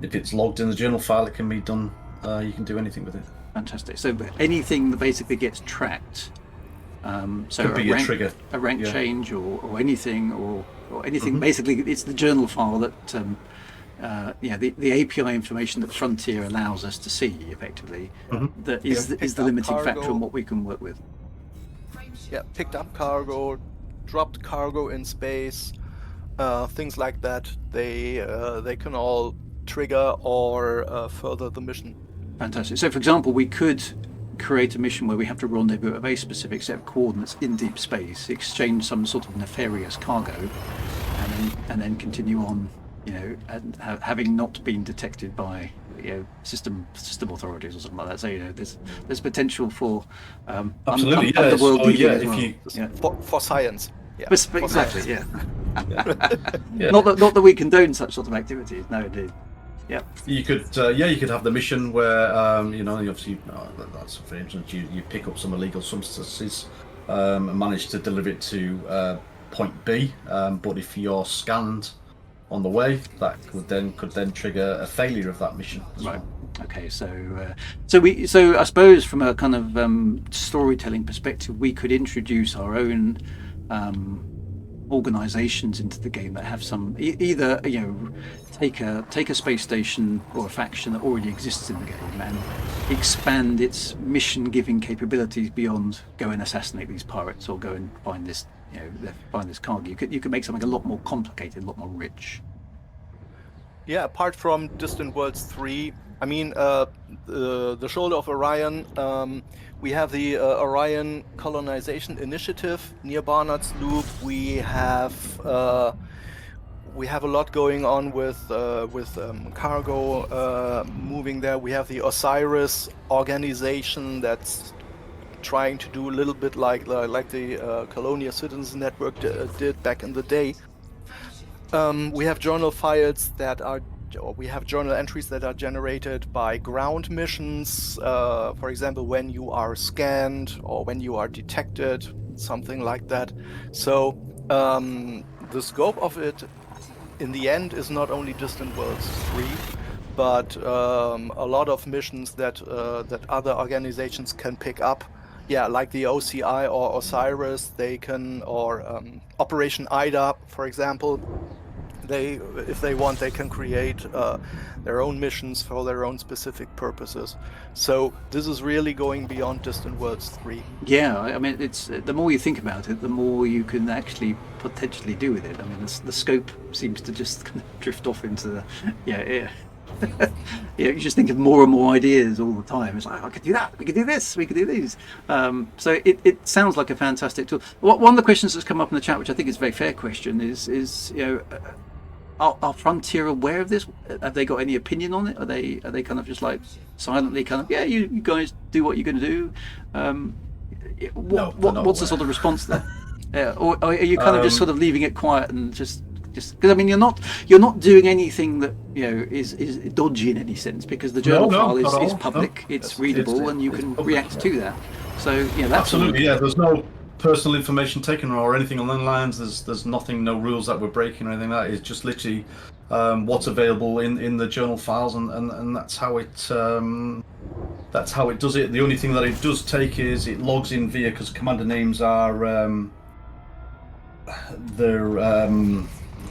if it's logged in the journal file, it can be done. You can do anything with it. Fantastic. So anything that basically gets tracked, so could be a trigger, a rank change or anything or anything. Mm-hmm. Basically, it's the journal file that the API information that Frontier allows us to see effectively, that is the limiting factor on what we can work with. Yeah, picked up cargo, dropped cargo in space, things like that. They can all trigger or further the mission. Fantastic. So, for example, we could create a mission where we have to rendezvous a very specific set of coordinates in deep space, exchange some sort of nefarious cargo, and then continue on. And having not been detected by system authorities or something like that. So there's potential for absolutely underworld for science. Yeah. Exactly. Yeah. Not that we condone such sort of activities. No, indeed. Yeah. You could have the mission where obviously that's for instance you pick up some illegal substances and manage to deliver it to point B, but if you're scanned on the way, that could then trigger a failure of that mission as well. Okay, so I suppose from a kind of storytelling perspective, we could introduce our own organizations into the game that have some either take a space station or a faction that already exists in the game and expand its mission giving capabilities beyond go and assassinate these pirates or go and find this find this cargo. You could make something a lot more complicated, a lot more rich. Yeah, apart from Distant Worlds 3, I mean, the Shoulder of Orion, we have the Orion Colonization Initiative near Barnard's Loop. We have we have a lot going on with cargo moving there. We have the Osiris organization that's trying to do a little bit like the Colonial Citizens Network did back in the day. We have journal files that are, or we have journal entries that are generated by ground missions. For example, when you are scanned or when you are detected, something like that. So the scope of it in the end is not only Distant Worlds 3, but a lot of missions that other organizations can pick up. Yeah, like the OCI or Osiris, they can, or Operation IDA, for example. If they want, they can create their own missions for their own specific purposes. So this is really going beyond Distant Worlds 3. Yeah, I mean, it's the more you think about it, the more you can actually potentially do with it. I mean, the scope seems to just kind of drift off into the yeah. You just think of more and more ideas all the time. It's like, I could do that, we could do this, we could do these. So it sounds like a fantastic tool. One of the questions that's come up in the chat, which I think is a very fair question, is are Frontier aware of this? Have they got any opinion on it? Are they kind of just like silently kind of, yeah, you guys do what you're going to do? What's the sort of response there? Or are you kind of just sort of leaving it quiet and just because I mean you're not doing anything that is dodgy in any sense, because the journal file is public, it's readable, and you can react to that. So that's absolutely, yeah. There's no personal information taken or anything on the lines. There's nothing, no rules that we're breaking or anything like that. It's just literally what's available in the journal files, and that's how it does it. The only thing that it does take is it logs in via, because commander names are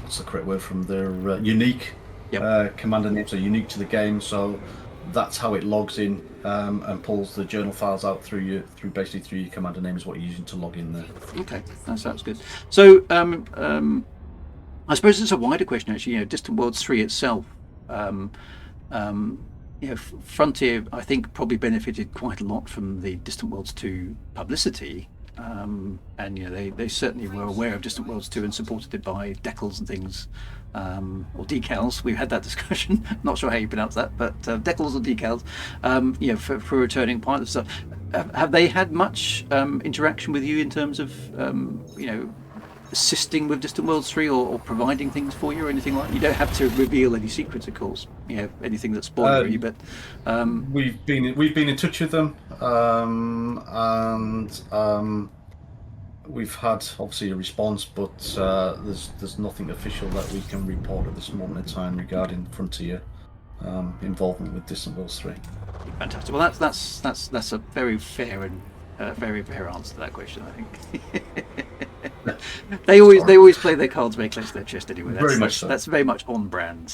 what's the correct word from their unique. Yep. Commander names are unique to the game, so that's how it logs in and pulls the journal files out through your commander name is what you're using to log in there. Okay, that sounds good. So I suppose it's a wider question actually. Distant Worlds 3 itself. Frontier, I think, probably benefited quite a lot from the Distant Worlds 2 publicity. And they certainly were aware of Distant Worlds 2 and supported it by decals and things, or decals. We've had that discussion. Not sure how you pronounce that, but decals or decals, for returning pilots and stuff. Have they had much interaction with you in terms of assisting with Distant Worlds 3 or providing things for you or anything like that? You don't have to reveal any secrets, of course. Anything that's spoilery, but we've been in touch with them, and we've had obviously a response, but there's nothing official that we can report at this moment in time regarding Frontier involvement with Distant Worlds 3. Fantastic. Well, that's a very fair and very fair answer to that question, I think. They always play their cards very close to their chest anyway. That's very much on brand.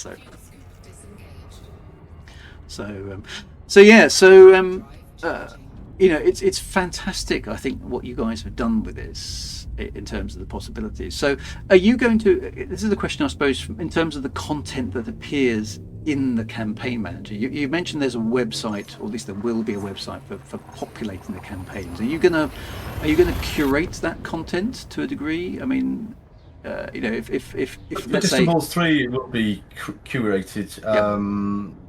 It's fantastic, I think, what you guys have done with this in terms of the possibilities. So are you going to, this is the question I suppose, in terms of the content that appears in the campaign manager, you mentioned there's a website, or at least there will be a website for populating the campaigns. Are you gonna curate that content to a degree? I mean, if let's say Distant Worlds 3 will be curated,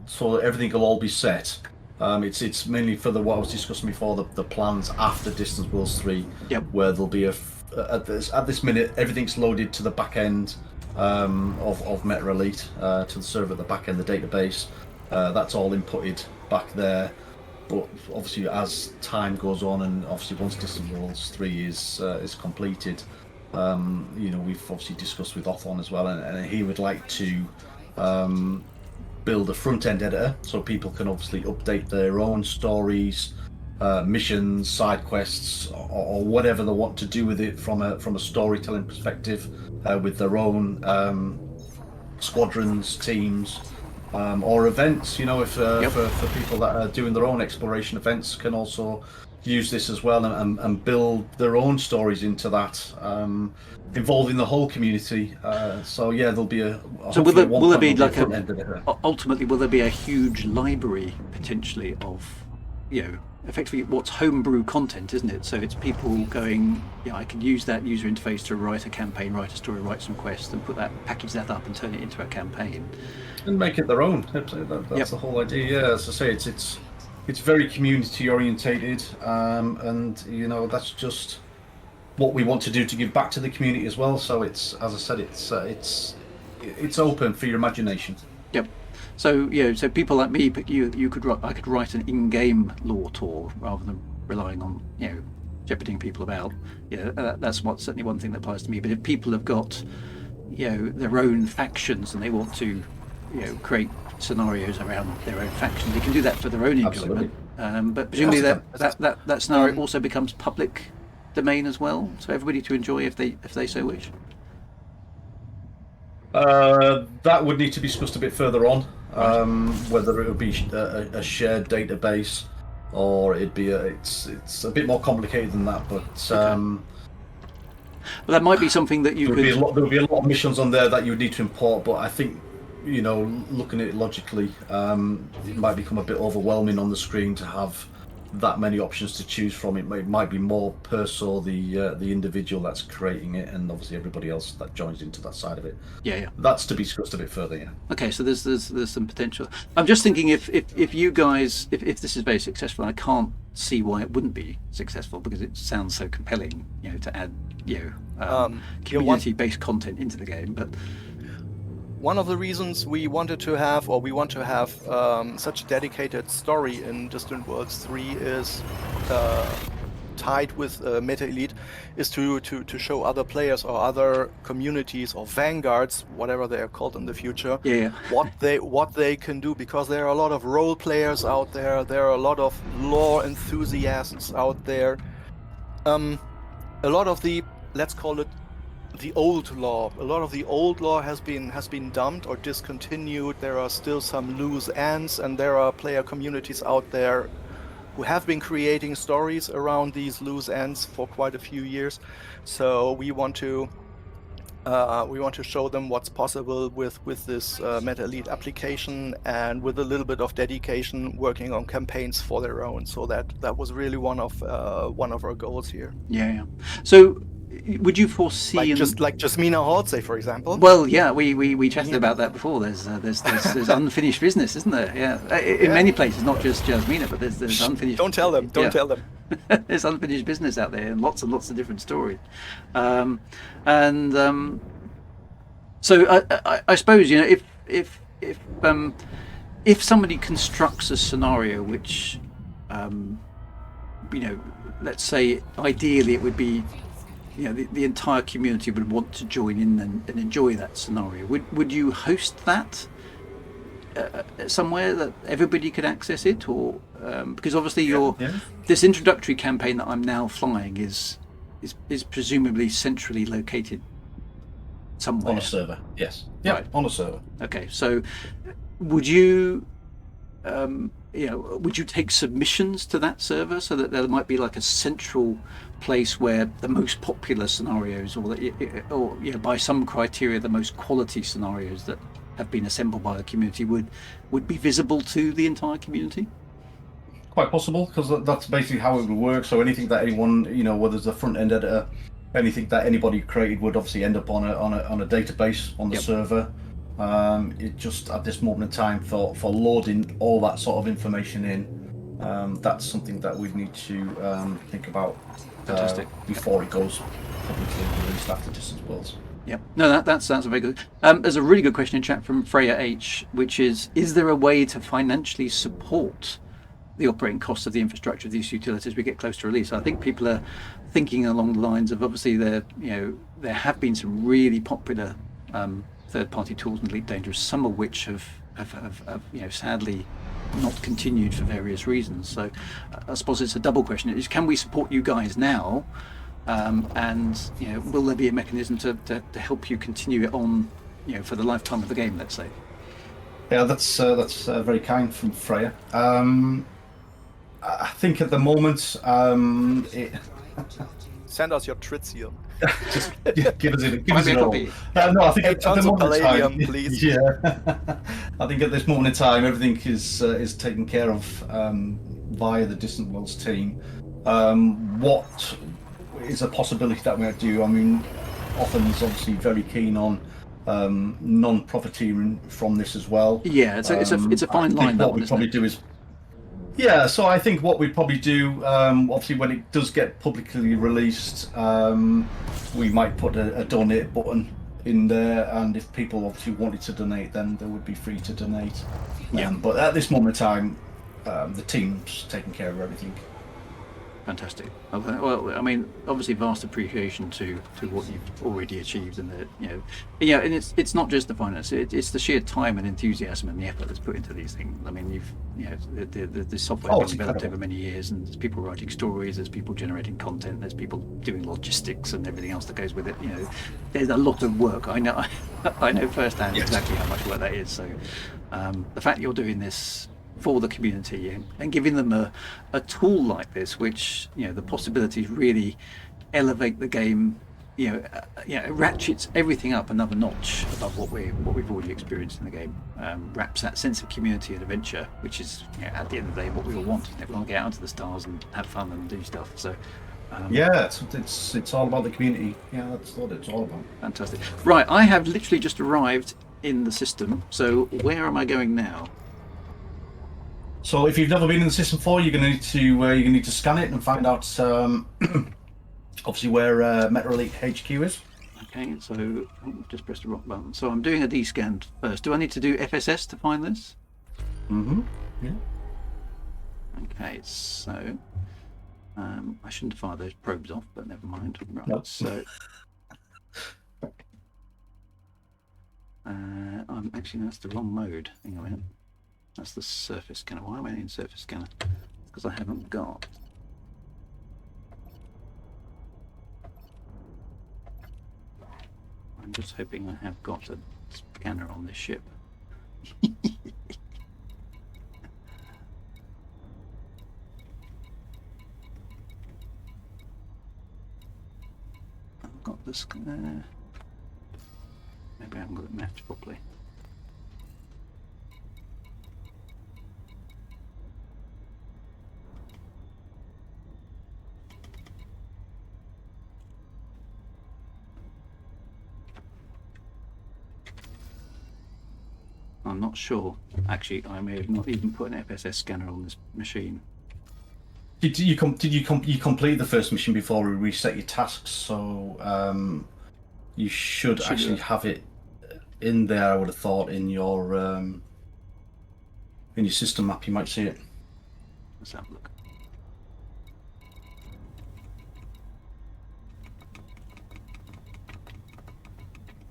so everything will all be set. It's mainly for what I was discussing before, the plans after Distant Worlds 3, where there'll be at this minute everything's loaded to the back end of MetaElite, to the server at the back end, the database. That's all inputted back there. But obviously, as time goes on, and obviously once Distant Worlds 3 is completed, we've obviously discussed with Othon as well, and he would like to build a front-end editor so people can obviously update their own stories, missions, side quests, or whatever they want to do with it from a storytelling perspective, with their own squadrons, teams, or events. For people that are doing their own exploration events, can also use this as well and build their own stories into that, involving the whole community. There'll be a. So will there be like ultimately will there be a huge library potentially of effectively what's homebrew content, isn't it? So it's people going, I can use that user interface to write a campaign, write a story, write some quests, and package that up and turn it into a campaign. And make it their own. That's the whole idea. Yeah, as I say, it's very community orientated, and that's just what we want to do to give back to the community as well. So it's, as I said, it's open for your imagination. Yep. So so people like me, I could write an in-game lore tour rather than relying on shepherding people about. That's certainly one thing that applies to me. But if people have got their own factions and they want to create scenarios around their own factions, they can do that for their own enjoyment. But presumably that scenario also becomes public domain as well, so everybody to enjoy if they so wish. That would need to be discussed a bit further on, whether it would be a shared database or it'd be it's a bit more complicated than that. But well, that might be something that there would be a lot of missions on there that you would need to import. But I think looking at it logically, it might become a bit overwhelming on the screen to have that many options to choose from. It might be more per so the individual that's creating it, and obviously everybody else that joins into that side of it. Yeah. That's to be discussed a bit further. Yeah. Okay, so there's some potential. I'm just thinking if you guys, if this is very successful, I can't see why it wouldn't be successful, because it sounds so compelling, to add community-based content into the game. But one of the reasons we want to have such a dedicated story in Distant Worlds 3 is tied with MetaElite, is to show other players or other communities or vanguards, whatever they are called in the future, what they can do, because there are a lot of role players out there. There are a lot of lore enthusiasts out there. A lot of the, let's call it, the old lore. A lot of the old lore has been dumped or discontinued. There are still some loose ends, and there are player communities out there who have been creating stories around these loose ends for quite a few years. So we want to show them what's possible with this MetaElite application, and with a little bit of dedication, working on campaigns for their own. So that was really one of our goals here. Yeah. So, would you foresee like Jasmina Halsey, for example? Well, yeah, we chatted about that before. There's unfinished business, isn't there? Yeah, in many places, not just Jasmina, but there's unfinished. Don't tell them. Don't tell them. There's unfinished business out there, and lots of different stories. So I suppose if somebody constructs a scenario which let's say ideally it would be the entire community would want to join in and enjoy that scenario, would you host that somewhere that everybody could access it, or because obviously this introductory campaign that I'm now flying is presumably centrally located somewhere on a server? Yes. Yeah, right. On a server. Okay, so would you would you take submissions to that server so that there might be like a central place where the most popular scenarios, or by some criteria the most quality scenarios that have been assembled by the community would be visible to the entire community? Quite possible, because that's basically how it would work. So anything that anyone, whether it's a front end editor, anything that anybody created would obviously end up on a database on the server. It just at this moment in time for loading all that sort of information in, that's something that we need to think about before it goes publicly released after Distant Worlds. Yeah, no, that sounds very good. There's a really good question in chat from Freya H, which is there a way to financially support the operating costs of the infrastructure of these utilities as we get close to release? I think people are thinking along the lines of, obviously there have been some really popular third-party tools in Elite Dangerous, some of which have sadly not continued for various reasons. So I suppose it's a double question. Is, can we support you guys now, and will there be a mechanism to help you continue it on for the lifetime of the game, let's say? Yeah, that's very kind from Freya. I think at the moment send us your tritium. Just give us a copy. No, I think at the moment in time, please. Yeah, I think at this moment in time, everything is taken care of via the Distant Worlds team. What is a possibility that we might do? I mean, Often's obviously very keen on non-profiteering from this as well. Yeah, it's a fine line. That What one, we'd probably isn't do is, yeah. So I think what we'd probably do, obviously, when it does get publicly released, we might put a donate button in there, and if people obviously wanted to donate, then they would be free to donate. Yeah. But at this moment in time, the team's taking care of everything. Fantastic. Well, I mean, obviously, vast appreciation to what you've already achieved, and and it's not just the finance; it's the sheer time and enthusiasm and the effort that's put into these things. I mean, the software has been developed over many years, and there's people writing stories, there's people generating content, there's people doing logistics and everything else that goes with it. There's a lot of work. I know, I know firsthand exactly how much work that is. So, the fact you're doing this for the community and giving them a tool like this, which the possibilities really elevate the game, it ratchets everything up another notch above what we've already experienced in the game. Wraps that sense of community and adventure, which is at the end of the day what we all want. We want to get out to the stars and have fun and do stuff. So. It's all about the community. Yeah, that's what it's all about. Fantastic. Right, I have literally just arrived in the system. So where am I going now? So if you've never been in the system before, you're going to need to scan it and find out obviously where MetaElite HQ is. Okay, so just press the rock button. So I'm doing a D-scan first. Do I need to do FSS to find this? Mm-hmm. Yeah. Okay, so I shouldn't fire those probes off, but never mind. Right, Nope. So I'm actually that's the wrong mode. Hang on a minute. That's the surface scanner. Why am I in surface scanner? Because I haven't got. I'm just hoping I have got a scanner on this ship. I've got the scanner. Maybe I haven't got it mapped properly. I'm not sure. Actually, I may have not even put an FSS scanner on this machine. Did you complete the first mission before we reset your tasks? So you should actually have it in there. I would have thought in your system map. You might see it. Let's have a look.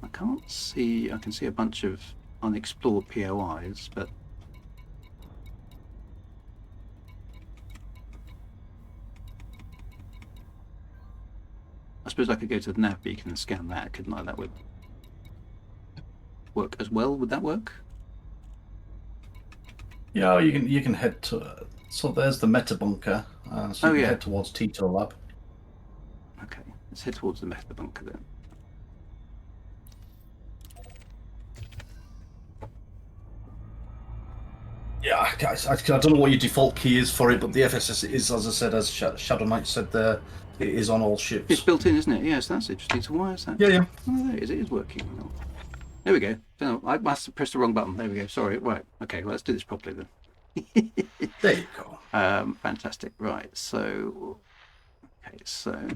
I can't see. I can see a bunch of unexplored POIs, but I suppose I could go to the nav beacon and scan that, couldn't I? That would work as well. Would that work? Yeah, you can head to. So there's the meta bunker. So you can head towards Tito Lab. Okay, let's head towards the meta bunker then. Yeah, guys, I don't know what your default key is for it, but the FSS is, as I said, as Shadow Knight said there, it is on all ships. It's built in, isn't it? Yes, that's interesting. So why is that? Yeah. Oh, there it is. It is working. There we go. No, I must have pressed the wrong button. There we go. Sorry. Right. Okay, well, let's do this properly then. There you go. Fantastic. Right. So, okay. So,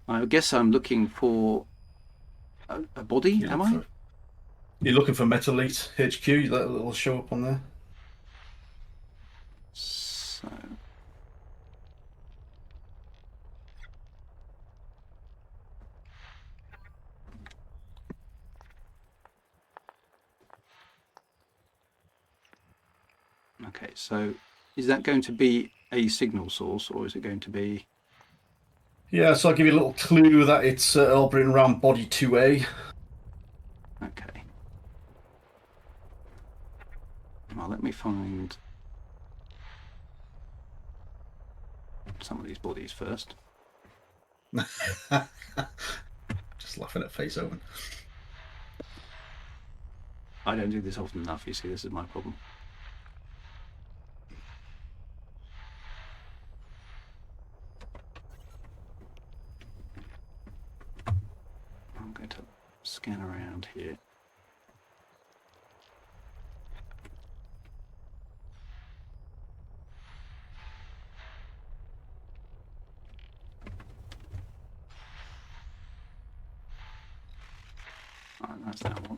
I guess I'm looking for a body. Am I? You're looking for MetaElite HQ. That'll show up on there. So. Okay, so is that going to be a signal source, or is it going to be? Yeah, so I'll give you a little clue that it's orbiting around body 2A. Okay. Well, let me find some of these bodies first. Just laughing at face open. I don't do this often enough, you see, this is my problem. I'm going to scan around here. Alright, that's that one.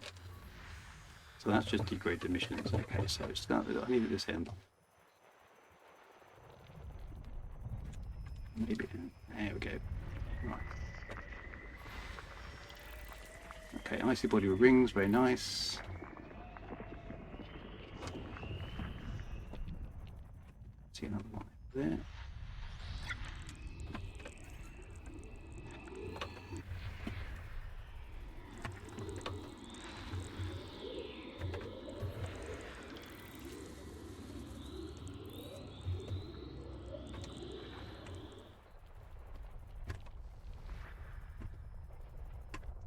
So that's just degrade emissions. Okay, so start with, I need at this end. Maybe, there we go. Right. Okay, icy body with rings, very nice. See another one there.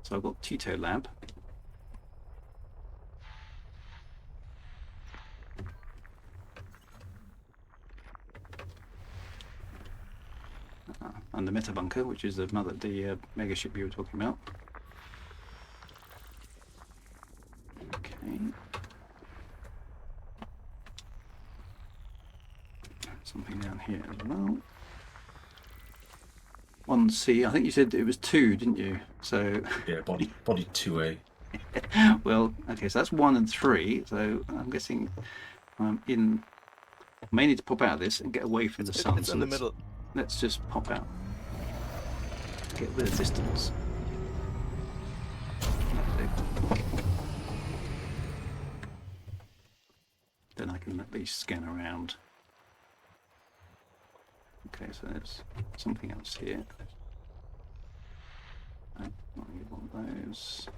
So I've got Tito Lab. And the Meta Bunker, which is the mega ship you were talking about. Okay. Something down here as well. 1C, I think you said it was 2, didn't you? So Yeah, body 2A. well, okay, so that's 1 and 3. So I'm guessing I'm in. I may need to pop out of this and get away from the sun. It's so in the middle. Let's just pop out. Get the distance. Then I can at least scan around. Okay, so there's something else here. No, not really want those.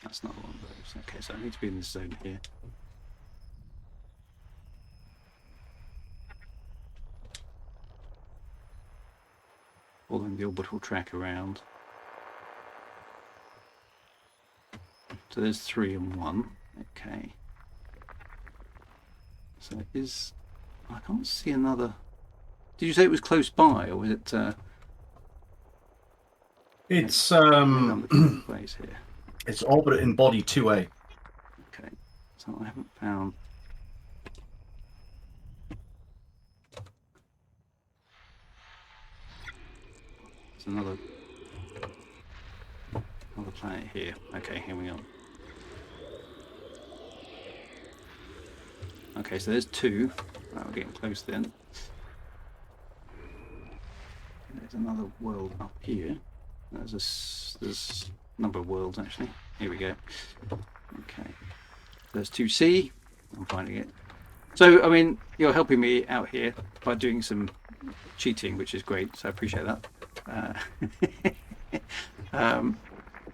That's not one of those. Okay, so I need to be in this zone here. Following the orbital track around. So there's 3 and 1. Okay. So it is. I can't see another. Did you say it was close by, or was it? It's Another place here. it's orbiting body 2A. Okay, so I haven't found. There's another planet here. Okay, here we go. Okay, so there's 2. Right, we're getting close then. There's another world up here. There's a number of worlds actually. Here we go. Okay. There's 2C. I'm finding it. So, I mean, you're helping me out here by doing some cheating, which is great. So I appreciate that.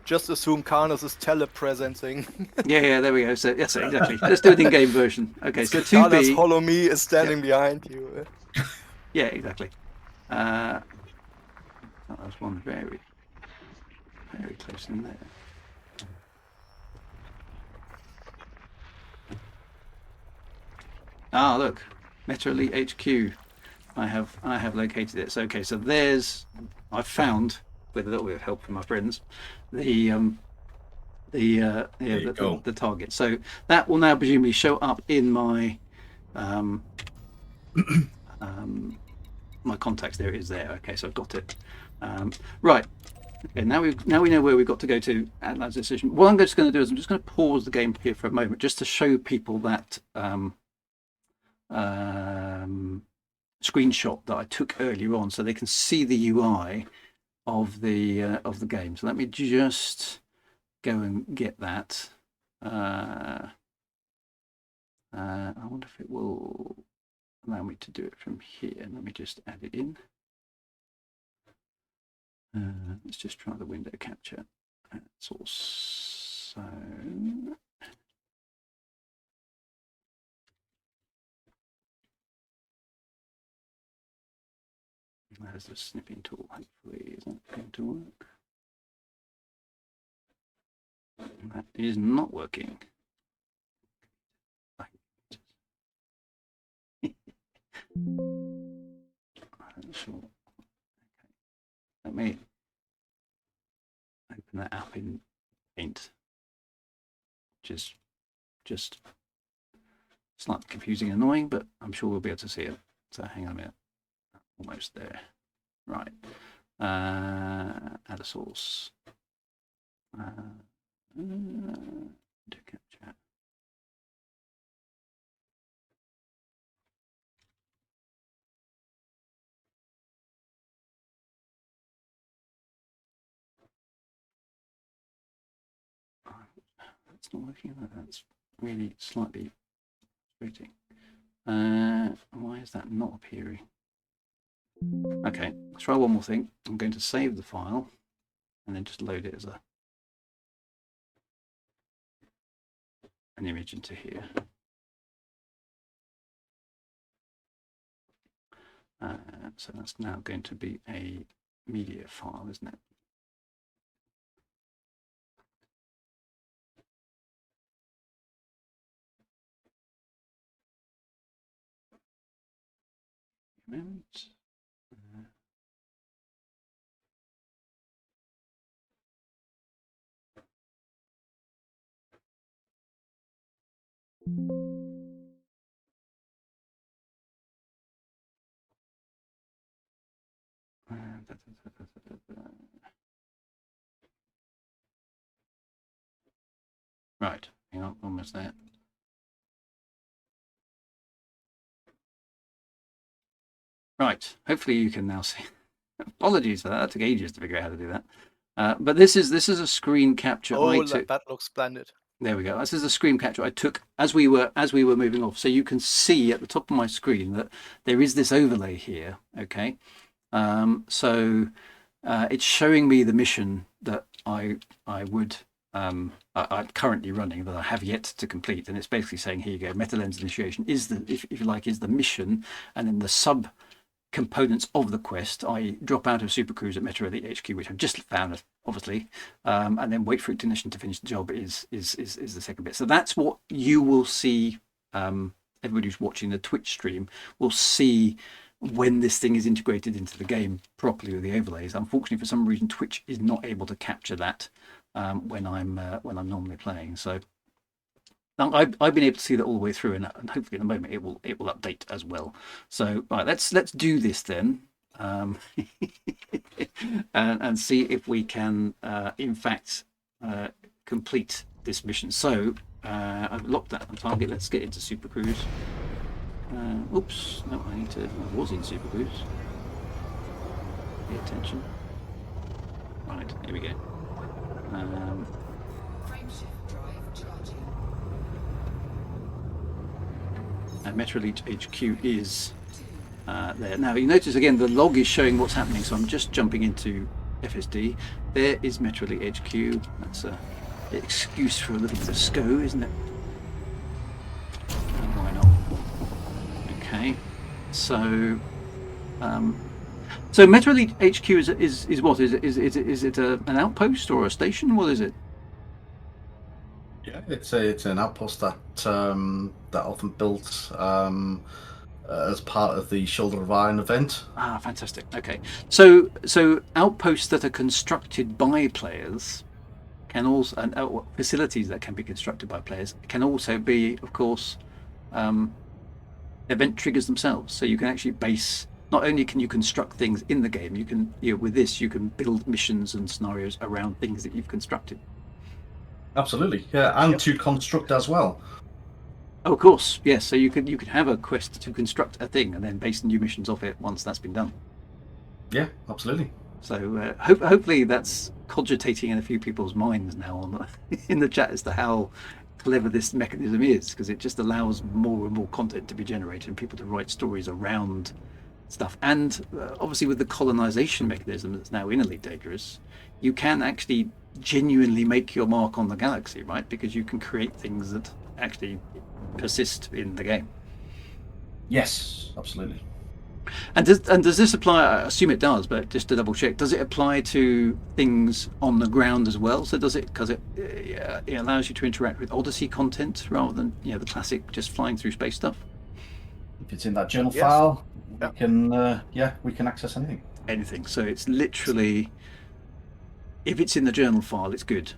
Just assume Karnas is telepresenting. Yeah, there we go. So yes, exactly. Let's do it in game version. Okay, so 2B. Karnas Hollow Me is standing behind you. Yeah, exactly. That was one very close in there. Ah, look, MetaElite HQ. I have located it. So okay, so I've found, with a little bit of help from my friends, the target. So that will now presumably show up in my my contacts. There it is. There. Okay, so I've got it. Right. Okay, now we know where we've got to go to analyze the decision. What I'm just going to do is I'm just going to pause the game here for a moment, just to show people that screenshot that I took earlier on, so they can see the UI of the game. So let me just go and get that. I wonder if it will allow me to do it from here. Let me just add it in. Let's just try the window capture. That's also. There's a snipping tool. Hopefully, is that going to work? That is not working. Sure. Okay. Let me open that app in Paint, which is just slightly confusing and annoying, but I'm sure we'll be able to see it. So hang on a minute. Almost there. Right. Add a source. To capture. That's not working. That's really slightly frustrating. Why is that not appearing? Okay, let's try one more thing. I'm going to save the file and then just load it as an image into here. So that's now going to be a media file, isn't it? Moment. Right, hang on, almost there. Right, hopefully you can now see. Apologies for that. It took ages to figure out how to do that. But this is a screen capture. Oh, that looks splendid. There we go. This is a screen capture I took as we were moving off. So you can see at the top of my screen that there is this overlay here. Okay, so it's showing me the mission that I'm currently running, that I have yet to complete, and it's basically saying, here you go, MetaLens initiation is the, if you like, is the mission, and then the sub components of the quest. I drop out of Super Cruise at MetaElite HQ, which I've just found, obviously, and then wait for ignition to finish the job is the second bit. So that's what you will see. Everybody who's watching the Twitch stream will see when this thing is integrated into the game properly with the overlays. Unfortunately, for some reason, Twitch is not able to capture that when I'm normally playing. So I've been able to see that all the way through, and hopefully in a moment it will update as well. So right, let's do this then, and see if we can in fact complete this mission. So I've locked that on target. Let's get into Super Cruise. Oops, no, I was in Super Cruise. Pay attention. Right, here we go. And MetaElite HQ is there. Now you notice again the log is showing what's happening, so I'm just jumping into FSD. There is MetaElite HQ. That's an excuse for a little bit of SCO, isn't it? And why not? Okay, so so MetaElite HQ is what? Is it an outpost or a station? What is it? Yeah, it's an outpost that often built as part of the Shoulder of Iron event. Ah, fantastic. Okay, so outposts that are constructed by players can also, and facilities that can be constructed by players can also be, of course, event triggers themselves. So you can actually base. Not only can you construct things in the game, you can, with this, you can build missions and scenarios around things that you've constructed. Absolutely, yeah, and to construct as well. Oh, of course, yes. So you could have a quest to construct a thing and then base new missions off it once that's been done. Yeah, absolutely. So hopefully that's cogitating in a few people's minds now in the chat as to how clever this mechanism is, because it just allows more and more content to be generated and people to write stories around stuff. And obviously with the colonization mechanism that's now in Elite Dangerous, you can actually genuinely make your mark on the galaxy, right? Because you can create things that actually persist in the game. Yes, absolutely. And does this apply? I assume it does, but just to double check, does it apply to things on the ground as well? So does it, because it allows you to interact with Odyssey content rather than the classic just flying through space stuff? If it's in that journal Yes. file, Yeah. we can access anything. Anything. So it's literally, if it's in the journal file, it's good.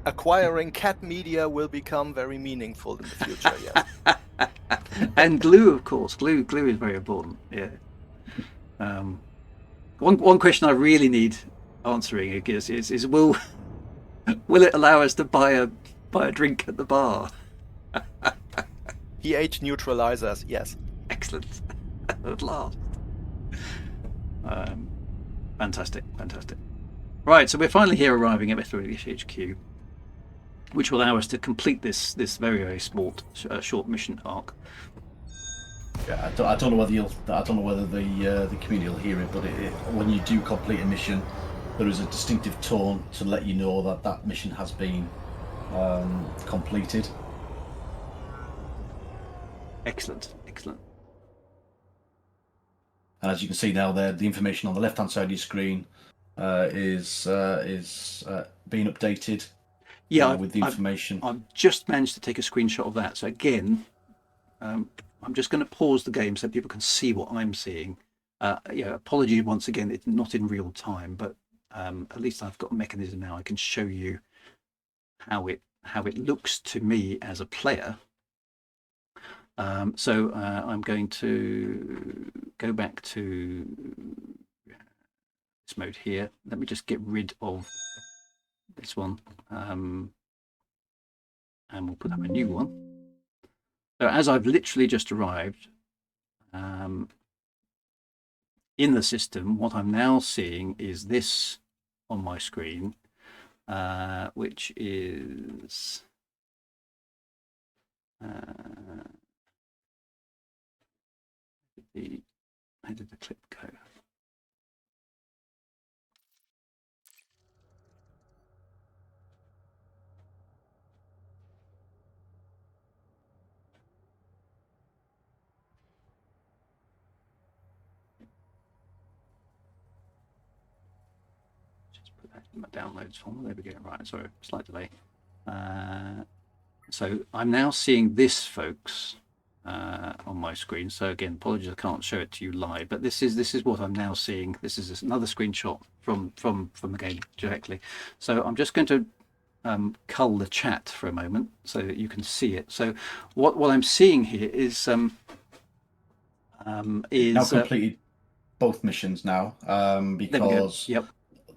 Acquiring cat media will become very meaningful in the future. Yes. And glue, of course. Glue is very important. Yeah. One question I really need answering is will it allow us to buy a drink at the bar? pH neutralizers. Yes. Excellent. At last. Fantastic. Right, so we're finally here arriving at MetaElite HQ, which will allow us to complete this very, very short mission arc. Yeah, I don't know whether the community will hear it, but when you do complete a mission, there is a distinctive tone to let you know that mission has been completed. Excellent. And as you can see now, there the information on the left-hand side of your screen is being updated. Yeah, with the information. I've just managed to take a screenshot of that. So again, I'm just going to pause the game so people can see what I'm seeing. Apologies once again, it's not in real time, but at least I've got a mechanism now. I can show you how it looks to me as a player. So I'm going to go back to this mode here. Let me just get rid of this one, and we'll put up a new one. So as I've literally just arrived in the system, what I'm now seeing is this on my screen, which is how did the clip go? Just put that in my downloads folder. There we go. Right, sorry, slight delay. So I'm now seeing this, folks, on my screen. So again, apologies, I can't show it to you live, but this is what I'm now seeing. This is another screenshot from the game directly. So I'm just going to cull the chat for a moment so that you can see it. So what I'm seeing here is now completed both missions now, because yep.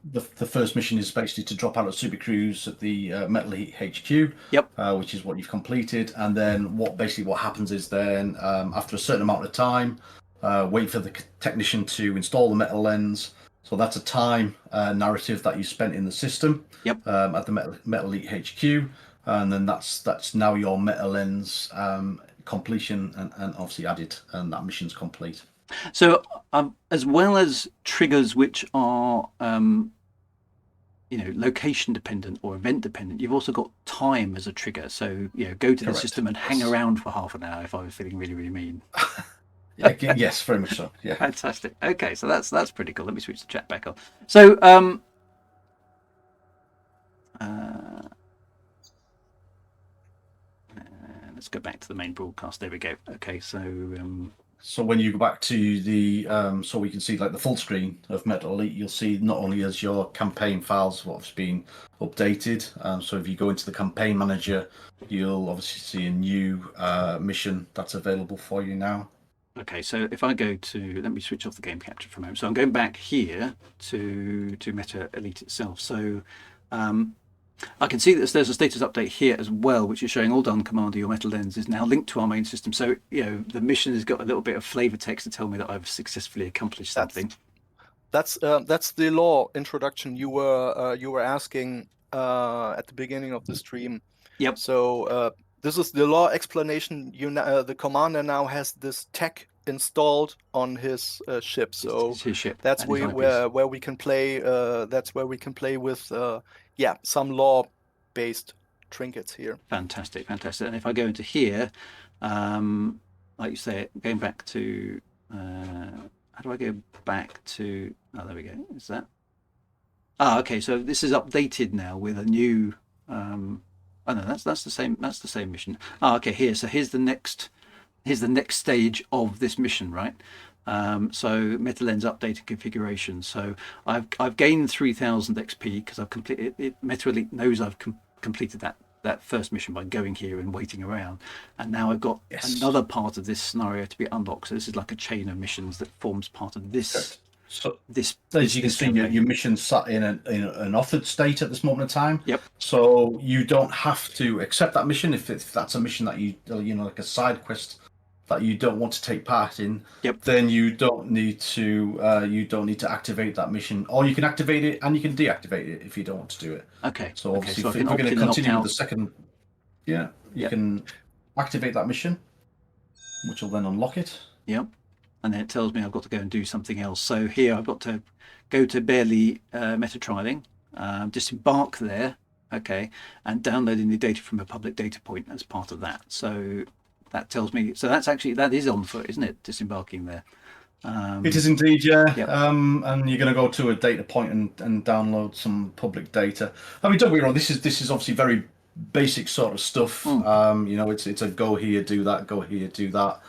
The first mission is basically to drop out of Super Cruise at the MetaElite HQ, yep. Which is what you've completed. And then what happens is then after a certain amount of time, wait for the technician to install the MetaLens. So that's a time narrative that you spent in the system, yep. At the MetaElite HQ, and then that's now your MetaLens completion and obviously added, and that mission's complete. So as well as triggers which are location dependent or event dependent, you've also got time as a trigger. So go to the system and hang around for half an hour if I was feeling really, really mean. Yes, very much so. Yeah. Fantastic. Okay, so that's pretty cool. Let me switch the chat back on. So let's go back to the main broadcast. There we go. Okay, so when you go back to the so we can see like the full screen of MetaElite, you'll see not only as your campaign files what's been updated. So if you go into the campaign manager, you'll obviously see a new mission that's available for you now. Okay, so if I go to, let me switch off the game capture for a moment. So I'm going back here to MetaElite itself. So I can see that there's a status update here as well, which is showing all done. Commander, your MetaLens is now linked to our main system. So the mission has got a little bit of flavor text to tell me that I've successfully accomplished something. That's the lore introduction you were asking at the beginning of the stream. Yep. So this is the lore explanation. The commander now has this tech installed on his ship. So his ship. That's where we can play. That's where we can play with some lore-based trinkets here. Fantastic. And if I go into here, like you say, going back to How do I go back to? Oh, there we go. Is that? Ah, okay. So this is updated now with a new. Oh no, that's the same. That's the same mission. Ah, okay. Here. So here's the next. Here's the next stage of this mission, right? So MetaLens updated configuration. So I've gained 3,000 XP because I've completed it. MetaElite knows I've completed that first mission by going here and waiting around, and now I've got another part of this scenario to be unlocked. So this is like a chain of missions that forms part of this. So this as you can see, your mission's sat in an authored state at this moment in time. Yep. So you don't have to accept that mission if that's a mission that you like a side quest that you don't want to take part in. Yep. Then you don't need to activate that mission, or you can activate it and you can deactivate it if you don't want to do it. Okay. So obviously, so if we're going to continue with the second, you can activate that mission, which will then unlock it. Yep. And then it tells me I've got to go and do something else. So here I've got to go to barely meta trialing, disembark there, okay, and downloading the data from a public data point as part of that. So that tells me. So that is on foot, isn't it? Disembarking there. It is indeed, yeah. Yep. And you're going to go to a data point and download some public data. I mean, don't get me wrong. This is obviously very basic sort of stuff. It's a go here, do that. Go here, do that.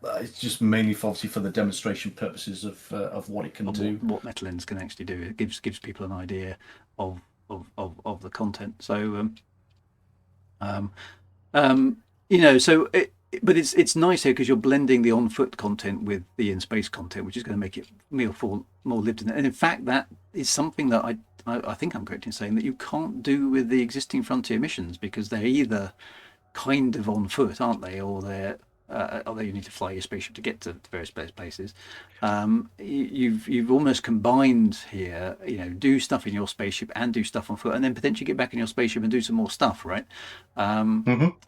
It's just mainly obviously for the demonstration purposes of what it can do. What MetaLens can actually do. It gives people an idea of the content. So but it's nice here because you're blending the on-foot content with the in-space content, which is going to make it more lived in. And in fact, that is something that I think I'm correct in saying that you can't do with the existing Frontier missions because they're either kind of on foot, aren't they, or they're although you need to fly your spaceship to get to various places. You've almost combined here, do stuff in your spaceship and do stuff on foot, and then potentially get back in your spaceship and do some more stuff, right?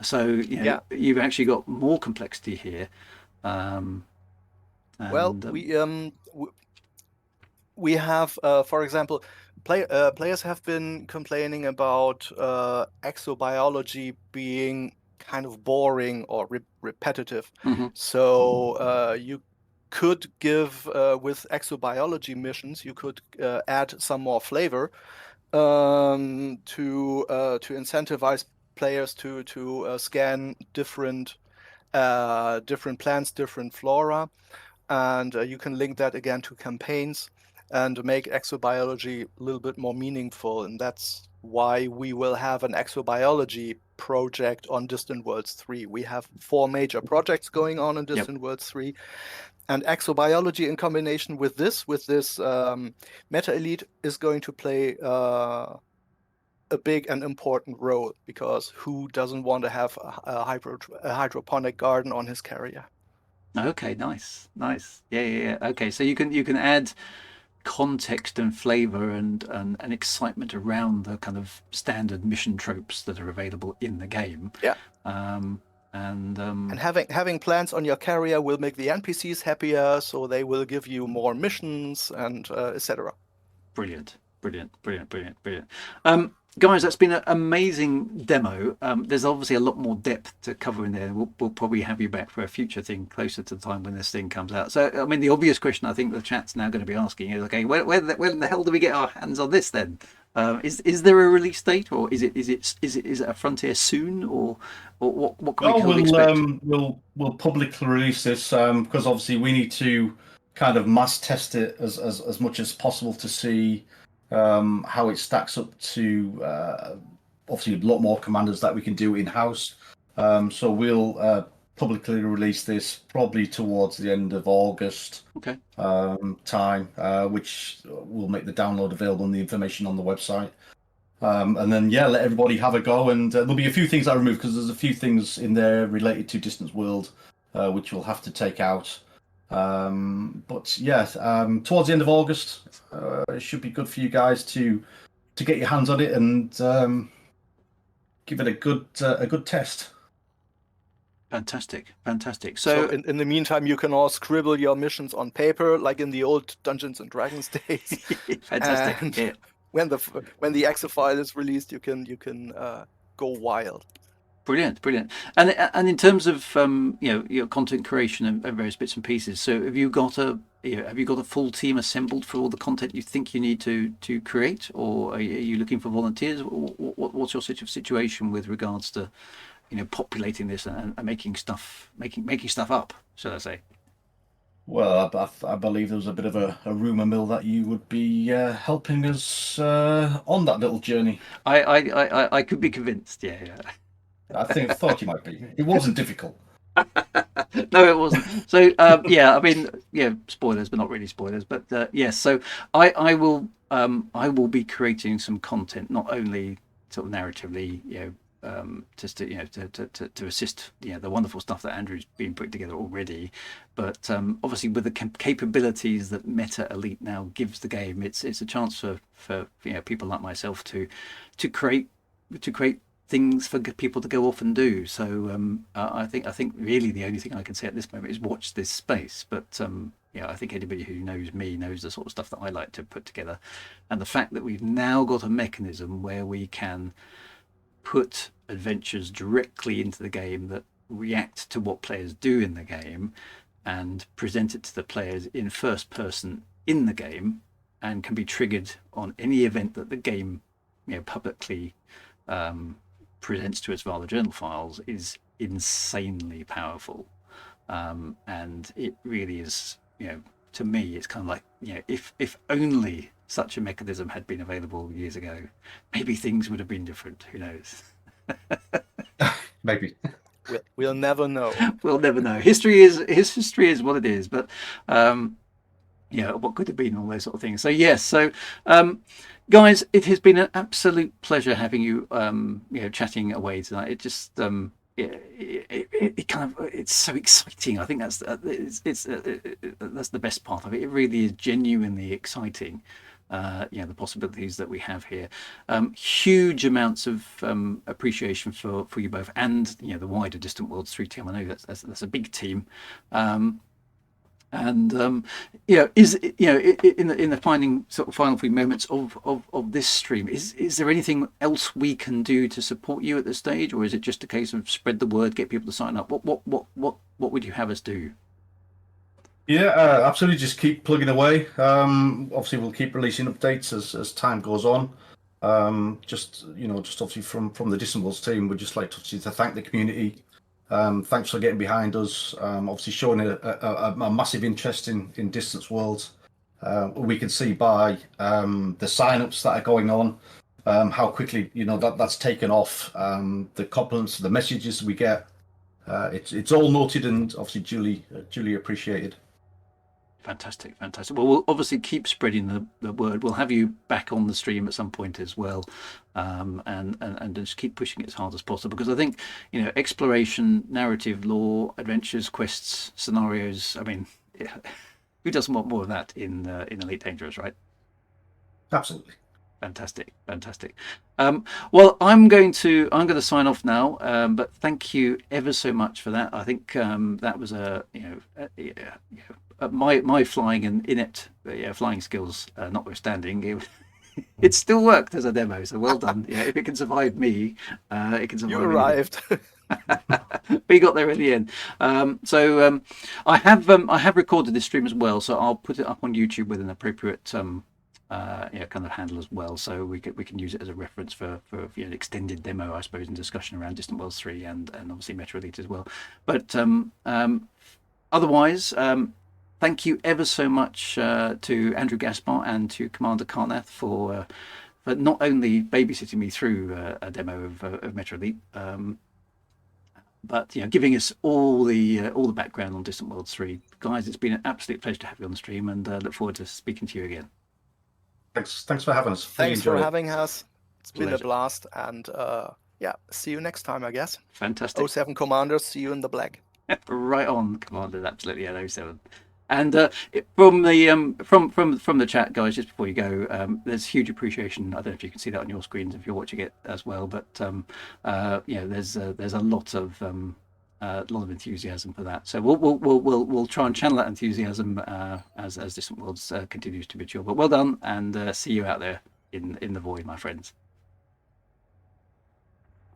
So you've actually got more complexity here. We have, for example, players have been complaining about exobiology being kind of boring or repetitive. So you could give with exobiology missions, you could add some more flavor to incentivize players to scan different plants, different flora, and you can link that again to campaigns and make exobiology a little bit more meaningful. And that's why we will have an exobiology project on Distant Worlds 3. We have 4 major projects going on in Distant Worlds 3, and exobiology in combination with this MetaElite is going to play a big and important role, because who doesn't want to have a hydroponic garden on his carrier? Okay, nice. Yeah. Okay, so you can add context and flavor and excitement around the kind of standard mission tropes that are available in the game. And having plants on your carrier will make the NPCs happier, so they will give you more missions and etc. Brilliant. Guys, that's been an amazing demo. There's obviously a lot more depth to cover in there. We'll probably have you back for a future thing closer to the time when this thing comes out. So, I mean, the obvious question I think the chat's now going to be asking is, okay, when the hell do we get our hands on this then? Is there a release date, or is it a Frontier soon, or what can we expect? We'll publicly release this because obviously we need to kind of mass test it as much as possible to see how it stacks up to obviously a lot more commanders that we can do in-house. So we'll publicly release this probably towards the end of August time, which will make the download available and the information on the website. And then, let everybody have a go. And there'll be a few things I remove because there's a few things in there related to Distance World, which we'll have to take out. But towards the end of August, it should be good for you guys to get your hands on it and give it a good test. Fantastic. So in the meantime, you can all scribble your missions on paper, like in the old Dungeons and Dragons days. Fantastic. And when the exo file is released, you can go wild. Brilliant, brilliant. And in terms of your content creation and various bits and pieces, so have you got a full team assembled for all the content you think you need to create, or are you looking for volunteers? What's your sort of situation with regards to populating this and making stuff up, shall I say? Well, I believe there was a bit of a rumor mill that you would be helping us on that little journey. I could be convinced. Yeah, yeah. Thought you might be. It wasn't difficult. No, it wasn't. So yeah, I mean, yeah, spoilers, but not really spoilers. But yes, so I will be creating some content, not only sort of narratively, just to to assist the wonderful stuff that Andrew's been putting together already, but obviously with the capabilities that MetaElite now gives the game, it's a chance for people like myself to create things for people to go off and do. So I think really the only thing I can say at this moment is watch this space. But I think anybody who knows me knows the sort of stuff that I like to put together, and the fact that we've now got a mechanism where we can put adventures directly into the game that react to what players do in the game and present it to the players in first person in the game, and can be triggered on any event that the game publicly presents to us via the journal files, is insanely powerful. And it really is, to me, it's kind of like, if only such a mechanism had been available years ago, maybe things would have been different. Who knows? Maybe. We'll never know. We'll never know. History is what it is. But what could have been, all those sort of things. So yes, guys, it has been an absolute pleasure having you chatting away tonight. It just it's so exciting. I think that's the best part of it. It really is genuinely exciting. The possibilities that we have here. Huge amounts of appreciation for you both, and the wider Distant Worlds 3 team. I know that's a big team. And is in the final few moments of this stream, is there anything else we can do to support you at this stage, or is it just a case of spread the word, get people to sign up? What would you have us do? Yeah, absolutely. Just keep plugging away. Obviously, we'll keep releasing updates as time goes on. Just obviously from the Distant Worlds team, we'd just like to thank the community. Thanks for getting behind us. Obviously, showing a massive interest in Distance Worlds. We can see by the sign-ups that are going on, how quickly that's taken off. The compliments, the messages we get, it's all noted and obviously duly appreciated. Fantastic. Well, we'll obviously keep spreading the word. We'll have you back on the stream at some point as well, and just keep pushing it as hard as possible, because I think exploration, narrative, lore, adventures, quests, scenarios. I mean, who doesn't want more of that in Elite Dangerous, right? Absolutely. Fantastic. Well, I'm going to sign off now. But thank you ever so much for that. I think that was my flying and inept flying skills notwithstanding, it still worked as a demo. So well done. If it can survive me, it can survive. You arrived. We got there in the end. I have recorded this stream as well, so I'll put it up on YouTube with an appropriate kind of handle as well, so we can use it as a reference for an extended demo, I suppose, and discussion around Distant Worlds 3 and obviously MetaElite as well. But otherwise, thank you ever so much to Andrew Gaspar and to Commander Galnet for not only babysitting me through a demo of MetaElite, but giving us all the background on Distant Worlds 3. Guys, it's been an absolute pleasure to have you on the stream, and look forward to speaking to you again. Thanks for having us. Thanks for having us. It's been Pleasure. a blast, and see you next time, I guess. Fantastic. 07 Commanders, see you in the black. Right on, Commander. Absolutely, 07. And from the chat, guys, just before you go, there's huge appreciation. I don't know if you can see that on your screens if you're watching it as well, but there's a lot of enthusiasm for that. So we'll try and channel that enthusiasm as Distant Worlds continues to mature. But well done, and see you out there in the void, my friends.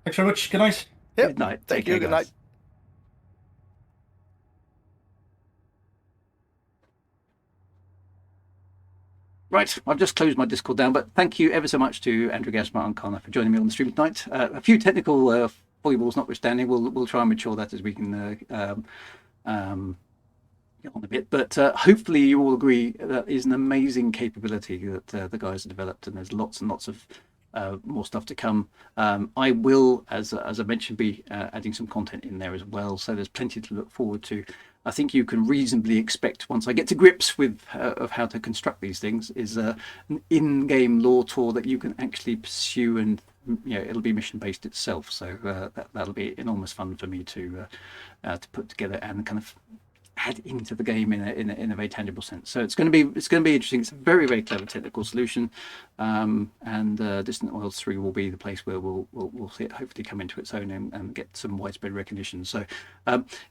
Thanks very much. Good night. Yep. Good night. Thank Take care, you. Good guys. night. Right, I've just closed my Discord down, but thank you ever so much to Andrew Gaspar and Connor for joining me on the stream tonight. A few technical foibles notwithstanding, we'll try and mature that as we can get on a bit. But hopefully you all agree that is an amazing capability that the guys have developed, and there's lots and lots of more stuff to come. I will, as I mentioned, be adding some content in there as well, so there's plenty to look forward to. I think you can reasonably expect, once I get to grips with of how to construct these things, is an in-game lore tour that you can actually pursue, and it'll be mission-based itself. So that'll be enormous fun for me to put together and kind of add into the game in a very tangible sense. So it's going to be interesting. It's a very, very clever technical solution, and Distant Worlds 3 will be the place where we'll see it hopefully come into its own and get some widespread recognition. So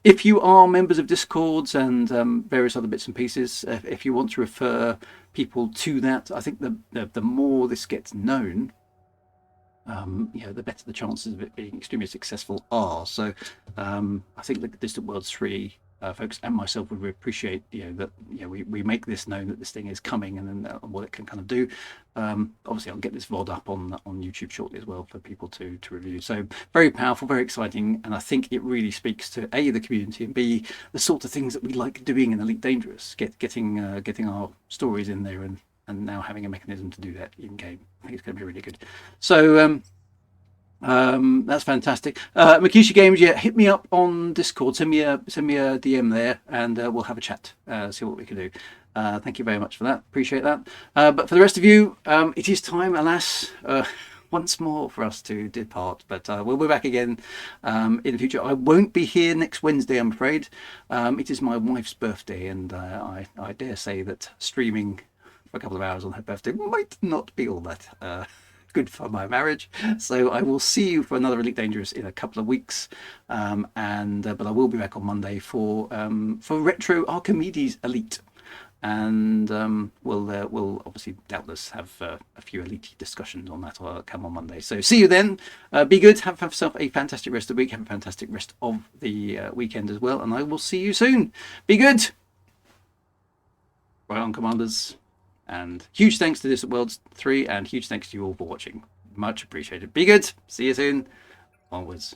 if you are members of Discords and various other bits and pieces, if you want to refer people to that, I think the more this gets known, the better the chances of it being extremely successful are. So I think the Distant Worlds 3 folks and myself would appreciate that we make this known that this thing is coming, and then what it can kind of do. Obviously I'll get this VOD up on YouTube shortly as well for people to review. So very powerful, very exciting, and I think it really speaks to A, the community, and B, the sort of things that we like doing in Elite Dangerous, getting our stories in there, and now having a mechanism to do that in game. I think it's going to be really good. So that's fantastic. Makisha Games, hit me up on Discord. Send me a DM there, and we'll have a chat. See what we can do. Thank you very much for that. Appreciate that. But for the rest of you, it is time, alas, once more for us to depart. But we'll be back again in the future. I won't be here next Wednesday, I'm afraid. It is my wife's birthday, and I dare say that streaming for a couple of hours on her birthday might not be all that good for my marriage. So I will see you for another Elite Dangerous in a couple of weeks, but I will be back on Monday for Retro Archimedes Elite, and we'll obviously doubtless have a few Elite discussions on that come on Monday. So see you then. Be good. Have yourself a fantastic rest of the week. Have a fantastic rest of the weekend as well, and I will see you soon. Be good. Right on, Commanders. And huge thanks to Distant Worlds 3, and huge thanks to you all for watching. Much appreciated. Be good. See you soon. Onwards.